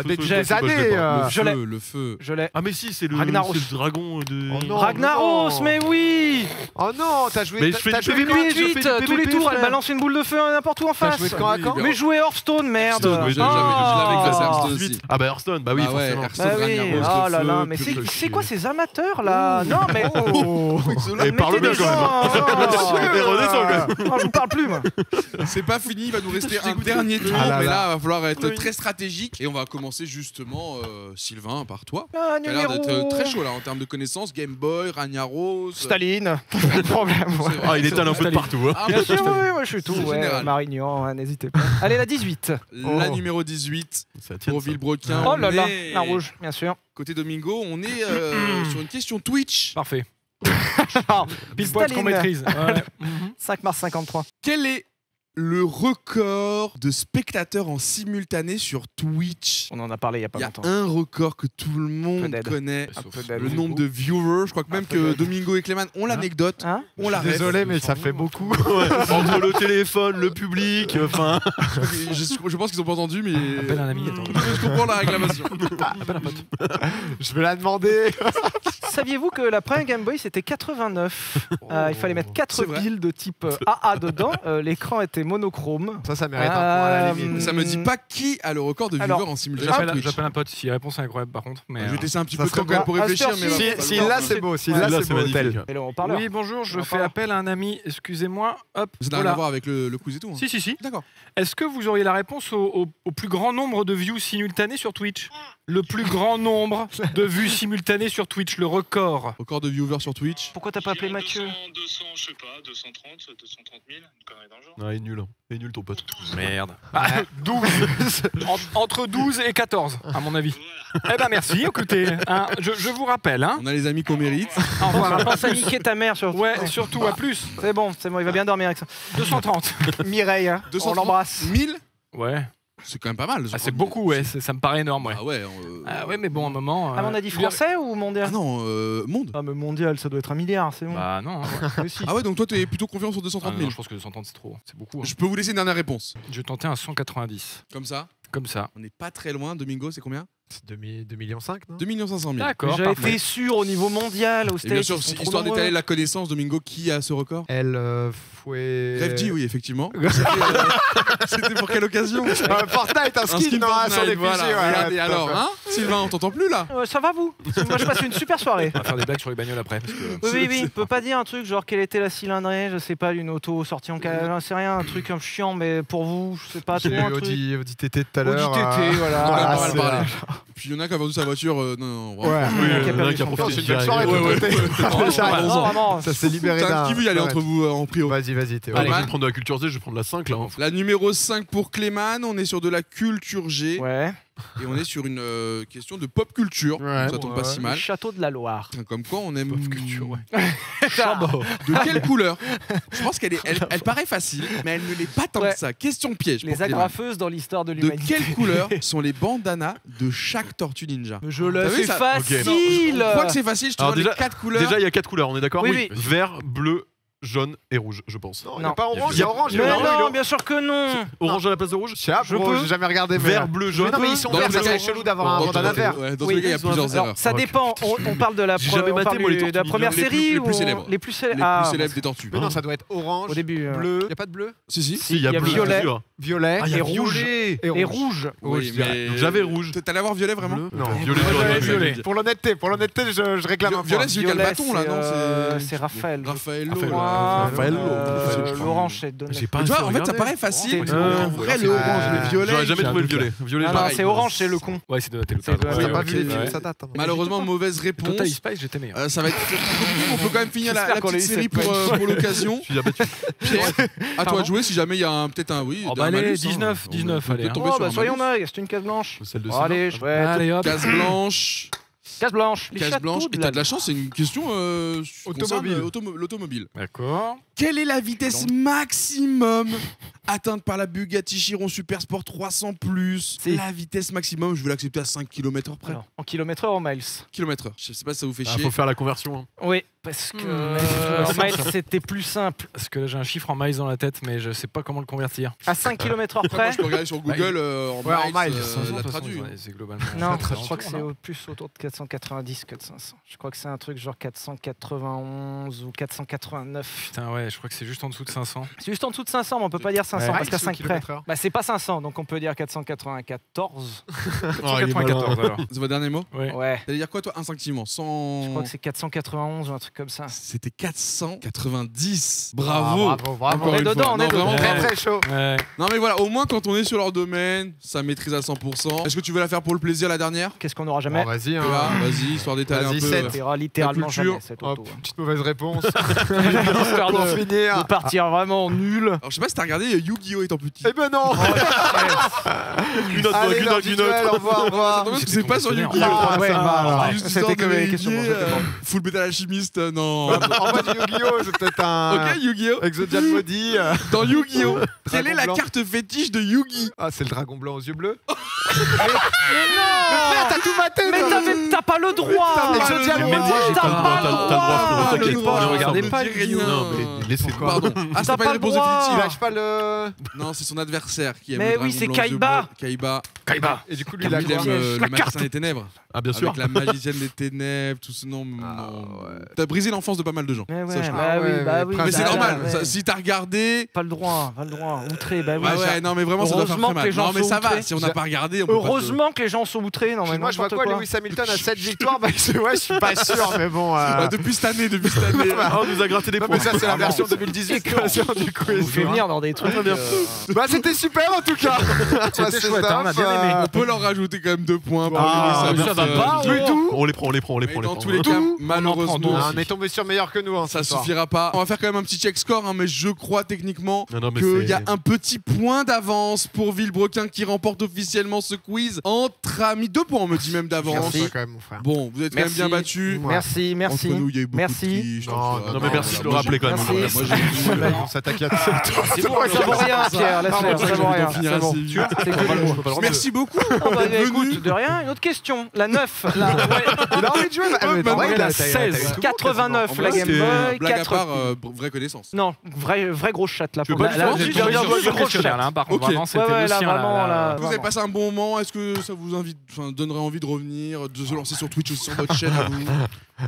J'ai- des j'ai- années. Le Je l'ai. feu, le feu. Je l'ai. Ah, mais si, c'est le Ragnaros. dragon de. Oh non. Ragnaros, mais oui. Oh non, t'as joué. Mais je fais t'as du joué PVP, quand je fais du 8, tous les PVP, tours, elle frère. balance une boule de feu n'importe où en T'as face. joué de camp à camp. Oui, Mais jouez Hearthstone, merde. Hearthstone, oui, j'avais classé Hearthstone aussi. Ah, bah Hearthstone, bah oui, Ah ouais, forcément. Hearthstone, Ah oui, Ragnaros, oh le là feu, là, mais plus le c'est quoi ces amateurs là? Non mais Et parle bien quand même. Et redescends, quand même. Non, je vous parle plus moi. C'est pas fini, il va nous rester un dernier tour, Ah là mais là. là, il va falloir être Oui. très stratégique. Et on va commencer justement, Sylvain, par toi. Ah, Tu as l'air numéro. d'être très chaud là en termes de connaissances. Game Boy, Ragnaros. Staline, pas de problème. ouais. C'est vrai, Ah, il c'est étale un peu de vrai. partout. hein. Ah, Bien bah, sûr, oui, moi je suis tout. C'est Ouais, général. Marignan, hein, n'hésitez pas. Allez, la 18. La Oh. numéro 18 Ça tient, pour ça. Villebrequin. Oh là là, On est- la rouge, bien sûr. Côté Domingo, on est sur une question Twitch. Parfait. Ah, Pile poil qu'on Staline. maîtrise. Ouais. 5 mars 53. Quel est le record de spectateurs en simultané sur Twitch? On en a parlé il y a pas Il y a longtemps. un record que tout le Peu monde d'aide. connaît. Un peu d'aide. Le nombre de viewers. Je crois que même peu que d'aide. Domingo et Clément ont l'anecdote. Hein On la rêve. Désolé, mais ça fait beaucoup. Entre le téléphone, le public, enfin. Je pense qu'ils ont pas entendu, mais. Appelle un ami, attends. Je comprends la réclamation. Appelle un pote. Je vais la demander. Saviez-vous que la première Game Boy c'était 89? Il fallait mettre 4 C'est vrai. piles de type AA dedans. L'écran était monochrome. Ça mérite un point à la limite. Ça me dit pas qui a le record de viewers Alors, en simultané sur J'appelle Twitch. j'appelle un pote si la réponse est incroyable par contre. Mais Je vais te laisser un petit Ça peu de serait temps quand même bon. pour réfléchir, À cette mais heure-ci, va- Si va- là c'est beau, si Là, là c'est c'est beau, tel. magnifique. Et là, on parle. oui, bonjour, je On fais parle. appel à un ami. Excusez-moi. Hop. Ça n'a rien Voilà. à voir avec le quiz et tout. hein. Si. D'accord. Est-ce que vous auriez la réponse au plus grand nombre de views simultanées sur Twitch? Le plus grand nombre de vues simultanées sur Twitch, le record. Record de viewers sur Twitch. Pourquoi t'as pas appelé Mathieu? 200, je sais pas, 230 000, une connerie dans le genre. Non, il est nul. Il est nul ton pote. Merde. 12. Entre 12 et 14, à mon avis. Eh ben merci, écoutez, hein, je vous rappelle. Hein, On a les amis qu'on mérite. Enfin, pense à niquer ta mère sur. ouais, surtout à plus. C'est bon, il va bien dormir avec ça. 230. Mireille, hein, on 230 l'embrasse. 1000. Ouais. C'est quand même pas mal. Ah, c'est beaucoup, ouais. Ça me paraît énorme, ouais. Ah ouais. Ah ouais, mais bon, à un moment. Ah, on a dit français ou mondial? Ah non, monde. Ah, mais mondial, ça doit être 1 milliard, c'est bon. Bah non. Mais si. Ah ouais, donc toi t'es plutôt confiant sur 230 000. Je pense que 230 c'est trop. C'est beaucoup. Hein. Je peux vous laisser une dernière réponse. Je vais tenter un 190. Comme ça. Comme ça. On n'est pas très loin. Domingo, c'est combien? C'est 2,5 millions, non? 2 500 000. D'accord. J'avais Parfait. été sûr au niveau mondial, au Et bien States. sûr, ils sont trop histoire nombreux. d'étaler la connaissance, Domingo, qui a ce record? Elle fouet. Revji, oui, effectivement. C'était pour quelle occasion? Fortnite, un skin, non, Fortnite, sur les voilà. fusils. Regardez, alors, hein Sylvain, on t'entend plus là? Ça va vous? Moi je passe une super soirée. On va faire des blagues sur les bagnoles après. Parce que... Oui, on peut pas dire un truc genre quelle était la cylindrée, je sais pas, d'une auto sortie en j'en sais rien, un truc un peu chiant, mais pour vous, je sais pas, tout un truc. Audi TT tout à l'heure. Audi TT, On a voilà. pas mal c'est- parlé. Puis il y en a qui a vendu sa voiture. Non, vraiment. Ouais. Qui a perdu son Oh, temps. c'est une belle soirée de Ouais, ton ouais. côté. Non, vraiment. Ça s'est libéré d'un. Qui veut y aller entre vous en prio? Vas-y, Théo. Allez, je Allez. vais prendre de la culture Z, je vais prendre la 5 là. hein. La numéro 5 pour Clément, on est sur de la culture G Ouais. et on est sur une question de pop culture. Ouais. Ça tombe pas si Le mal. château de la Loire. Comme quoi on aime. Pop culture, ouais. De quelle couleur? Je pense elle paraît facile, mais elle ne l'est pas tant Ouais. que ça. Question piège. pour Les Clément. agrafeuses dans l'histoire de De l'humanité. quelle couleur sont les bandanas de chaque Tortue Ninja? Je T'as le vu fais ça facile. Je crois que c'est facile, je te Alors donne les déjà- 4 couleurs. Déjà, il y a 4 couleurs, on est d'accord? Oui, oui. Vert, bleu, jaune et rouge, je pense. Non, il Non. n'y a pas orange, Il il y a orange. Mais orange, non, bien sûr que non. Orange à la place de rouge? Je sais pas, Je bro, peux. j'ai jamais regardé. mais- Vert, bleu, Mais jaune. non, mais ils sont Dans verts, tous ça les serait cas- chelou d'avoir un Dans bandana tous les- vert. ouais, dans tous Oui, les cas, il y a plusieurs Alors, erreurs. ça Ok. dépend. On parle de la J'ai jamais on maté, parle moi, les de la Tortues première Ninja. série Les ou plus célèbres. les plus Les célèbres. plus célèbres des tortues. Mais non, ça doit être orange. Au début. Bleu. Il n'y a pas de bleu? Si, si. Si, il y a bleu, violet. c'est sûr. Violet. Ah, il y a Et rouge. violet. Et rouge. Oui, je dirais. mais. Donc j'avais rouge. T'allais avoir violet vraiment? Bleu. Non. Violet, Moi, j'aurais j'avais dit. violet. Pour l'honnêteté, je réclame un point. Violet, c'est celui qui a le Violet, bâton là, c'est, non? c'est Raphaël. Raphaëlo. Raphaël. Moi, Raphaël. l'orange, c'est donné. J'ai pas Tu vois, assez en fait, ça regardé. paraît facile. C'est- En vrai, le orange, le violet. J'aurais jamais trouvé le violet. Violet, Non, non, pareil. c'est orange, c'est le con. Ouais, c'est de la télé. C'est de la T'as Ouais, pas ok, vu les films, ouais. ça date. hein. Malheureusement, mauvaise réponse. Total Spice, j'étais meilleur. Ça va être. On peut quand même finir la J'espère qu'on a petite eu série cette pour l'occasion. Je suis abattu. Pierre, à toi Pardon de jouer si jamais il y a peut-être un oui. Oh, un bah allez, malus, 19, hein. 19, On peut allez, hein. tomber Oh, sur bah un soyons malus. dingues, c'est une case blanche. Celle de Oh, allez, chouette. Allez hop. Case blanche. Case blanche. Les Case châteaux blanche. de Et la- t'as de la chance, c'est une question Automobile. concerne l'automobile. D'accord. Quelle est la vitesse maximum atteinte par la Bugatti Chiron Super Sport 300 plus? Si. La vitesse maximum, je vais l'accepter à 5 km/h près. Alors, en kilomètres ou en miles? Km/h. Je sais pas si ça vous fait Ah, chier. faut faire la conversion. hein. Oui, parce que Hmm. en miles, c'était plus simple. Parce que là, j'ai un chiffre en miles dans la tête, mais je sais pas comment le convertir. À 5 km/h Après, moi, près? je peux regarder sur Google en Ouais, en miles, miles, la 500, de toute traduit. façon, c'est globalement. Non, c'est je crois que c'est non plus autour de 490 que de 500. Je crois que c'est un truc genre 491 ou 489. Putain, ouais, je crois que c'est juste en dessous de 500. C'est juste en dessous de 500, mais on peut pas dire 500 Ouais. parce qu'à 5 près. km/h. Bah c'est pas 500, donc on peut dire 494. Ah, il est malin. 94 alors. C'est votre dernier mot? Ouais. Ouais. T'allais dire quoi, toi, instinctivement? Je crois que c'est 491 ou un truc comme ça. C'était 490. Ah, Bravo. bravo, bravo. On est une dedans, fois. on est Non, dedans. vraiment, Très bravo. très chaud. Ouais. Non mais voilà, au moins quand on est sur leur domaine, ça maîtrise à 100%. Est-ce que tu veux la faire pour le plaisir la dernière? Qu'est-ce qu'on aura Bon, jamais vas-y. hein. Là, vas-y, histoire d'étaler un Vas-y, peu. 7. On verra littéralement La culture. jamais cette Hop, auto. hein. petite mauvaise réponse. Histoire Pour de finir. partir vraiment nul. Alors je sais pas si t'as regardé Yu-Gi-Oh étant petit. Eh ben non. Une autre, Allez, une l'heure autre, du une autre. duel, au revoir, au revoir. Parce que c'est pas sur C'était Yu-Gi-Oh. Ah, ouais, ça va, bah, Juste c'était histoire que de les questions. vérifier, bon, c'était bon. Full Metal Alchimiste, non. En mode Yu-Gi-Oh, c'est peut-être un. Ok, Yu-Gi-Oh. Exodian maudit. Dans Yu-Gi-Oh, quelle Dragon est la blanc. carte fétiche de Yugi? Ah, c'est le dragon blanc aux yeux bleus. Mais non T'as tout maté. Mais toi. t'as pas le droit Exodian Mais maudit. moi, j'ai pas le droit, t'as le droit, frérot, le t'inquiète droit, pas, ne regardez me pas dis Yu-Gi-Oh. rien. Non, mais laissez pas. Pardon. Ah, c'est T'as pas pas une le réponse droit. définitive. Il lâche pas le. Non, c'est son adversaire qui aime Mais le oui, dragon c'est blanc aux yeux Kaiba. bleus. Kaiba. Kaiba. Et du coup, lui, Lui, il a il quoi aime le La magicien carte. des ténèbres. Ah, bien sûr. Avec la magicienne des ténèbres, tout ce nom. T'as brisé l'enfance de pas mal de gens. Mais ouais, Sache-le. bah oui, ouais, bah mais oui. Mais c'est bah normal. ouais. Ça, si t'as regardé. Pas le droit, outré, bah oui. Ouais, ouais, non, mais vraiment, ça doit faire Heureusement très que les mal. gens Non, mais sont ça va. outrés. Si on n'a pas regardé, on peut pas te- Heureusement que les gens sont outrés, non mais Moi, je vois n'importe quoi, Lewis Hamilton a 7 victoires. Bah, ouais, je suis pas sûr, mais bon. Ah, depuis cette année. Ah, on nous a gratté des Non, points. mais ça, c'est la version 2018 quoi, du On quiz. vous fait venir dans des trucs. Bah, c'était super en tout cas. C'était chouette, hein, on a bien aimé. On peut leur rajouter quand même 2 points pour Ah, Lewis ça va Hamilton. pas, Du tout. On les prend, on les prend, on les Mais prend. dans tous les cas, malheureusement, Un est tombé sur meilleur que nous. Hein, Ça ce soir. suffira pas. On va faire quand même un petit check score, hein, mais je crois techniquement Non, mais qu'il y a un petit point d'avance pour Villebrequin qui remporte officiellement ce quiz entre amis. 2 points, on me dit même d'avance. Merci quand même, mon frère. Bon, vous êtes quand même bien battus. Merci, merci. Entre nous, il y a eu beaucoup Merci. de triches. Non, Non, mais merci de le rappeler quand même. Merci. Moi, j'ai On s'attaque à C'est bon, ça vaut rien, Pierre. Laisse-le, ça vaut rien. finir C'est bon. assez vite. C'est que des mots. Merci beaucoup Oh, bah, d'être écoute, venu. de rien. Une autre question. La 9. La Il a envie de jouer. bah, il a 16. 89, la Game C'est, Boy. blague à 4... part, vraie connaissance. Non, vrai gros chat là. Je pour peux la- pas la- le j'ai faire. bien J'ai vu gros gros chat chat. là. Par contre, Ok. vraiment, c'était Ouais, le là, sien. vraiment, là. Vous avez passé un bon moment. Est-ce que ça vous invite, donnerait envie de revenir, de se lancer sur Twitch aussi sur votre chaîne à vous?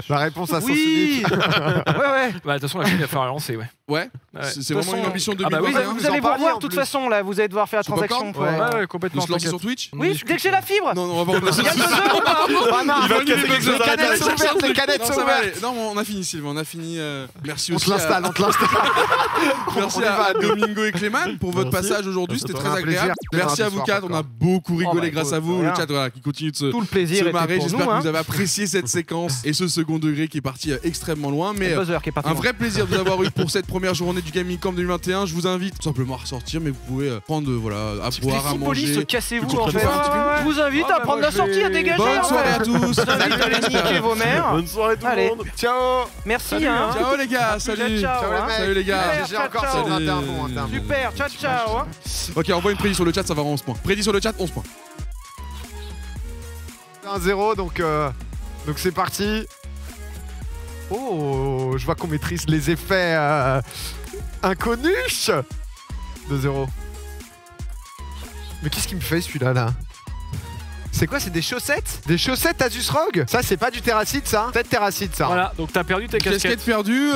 La réponse à son Oui. Ouais. Bah, de toute façon, la chaîne va falloir la lancer, ouais. Ouais. Ouais. C'est De vraiment toute une façon- ambition de Ah bah oui, 2021. Vous allez vous en revoir de plus. toute façon là. Vous allez devoir faire la Sur transaction. Popcorn pour, Ouais, De complètement. se lancer t'inquiète. sur Twitch? Oui, dès que j'ai la fibre. Non, on va pas Il y a 2 heures ou pas Ah, non. Il va te casser quelque chose. Les canettes sont ouvertes, les canettes Non, sont ça va ouvertes. aller. Non, on a fini, Sylvain. On a fini. Merci On aussi. te l'installe, on te l'installe. Merci On y à va. Domingo et Clément pour votre Merci. passage aujourd'hui. C'était C'était très un plaisir. agréable. Merci à Ce vous soir, 4. On a Popcorn. beaucoup rigolé bah, grâce à écoute, vous. rien. Le chat voilà, qui continue de se Tout le plaisir se était marrer. pour J'espère nous. que vous avez apprécié cette séquence et ce second degré qui est parti extrêmement loin. Mais Le buzzer qui est parti. un vrai plaisir de vous avoir eu pour cette première journée du Gaming Camp 2021. Je vous invite tout simplement à ressortir, mais vous pouvez prendre à boire, à Si poli, manger. cassez-vous Tu en fait. comprends pas, Je vous invite à prendre la sortie, à dégager. Bonne en soirée fait. à tous. Je vous invite à aller niquer vos mères. Bonne soirée tout Allez. le monde. Ciao. Merci. Hein. Ciao les gars, salut. Ciao, Ciao les hein. mecs. Salut les gars. J'ai encore Ciao, sur ciao. 21 bons. Super, ciao ciao. Hein. Ok, envoie une prédit sur le chat, ça va 11 points. Prédit sur le chat, 11 points. 1-0, donc c'est parti. Oh, je vois qu'on maîtrise les effets inconnus. 2-0. Mais qu'est-ce qu'il me fait celui-là là? C'est quoi? C'est des chaussettes? Des chaussettes Asus ROG? Ça, c'est pas du Terracid, ça? Peut-être Terracid, ça. Voilà, donc t'as perdu tes Casquette casquettes. perdue,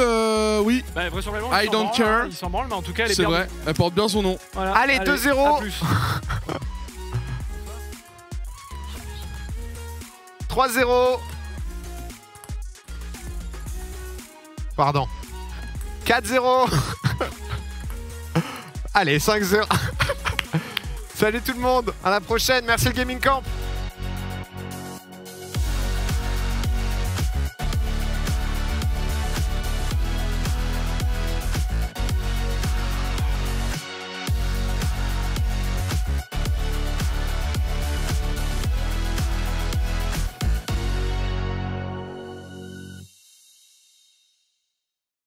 oui, Bah, vraisemblablement, I il s'en don't branle, care. hein, il s'en branle, mais en tout cas, elle est c'est perdue. vrai. Elle porte bien son nom. Voilà. Allez, 2-0. à plus. 3-0. Pardon. 4-0. Allez, 5-0. Salut tout le monde. À la prochaine. Merci le Gaming Camp.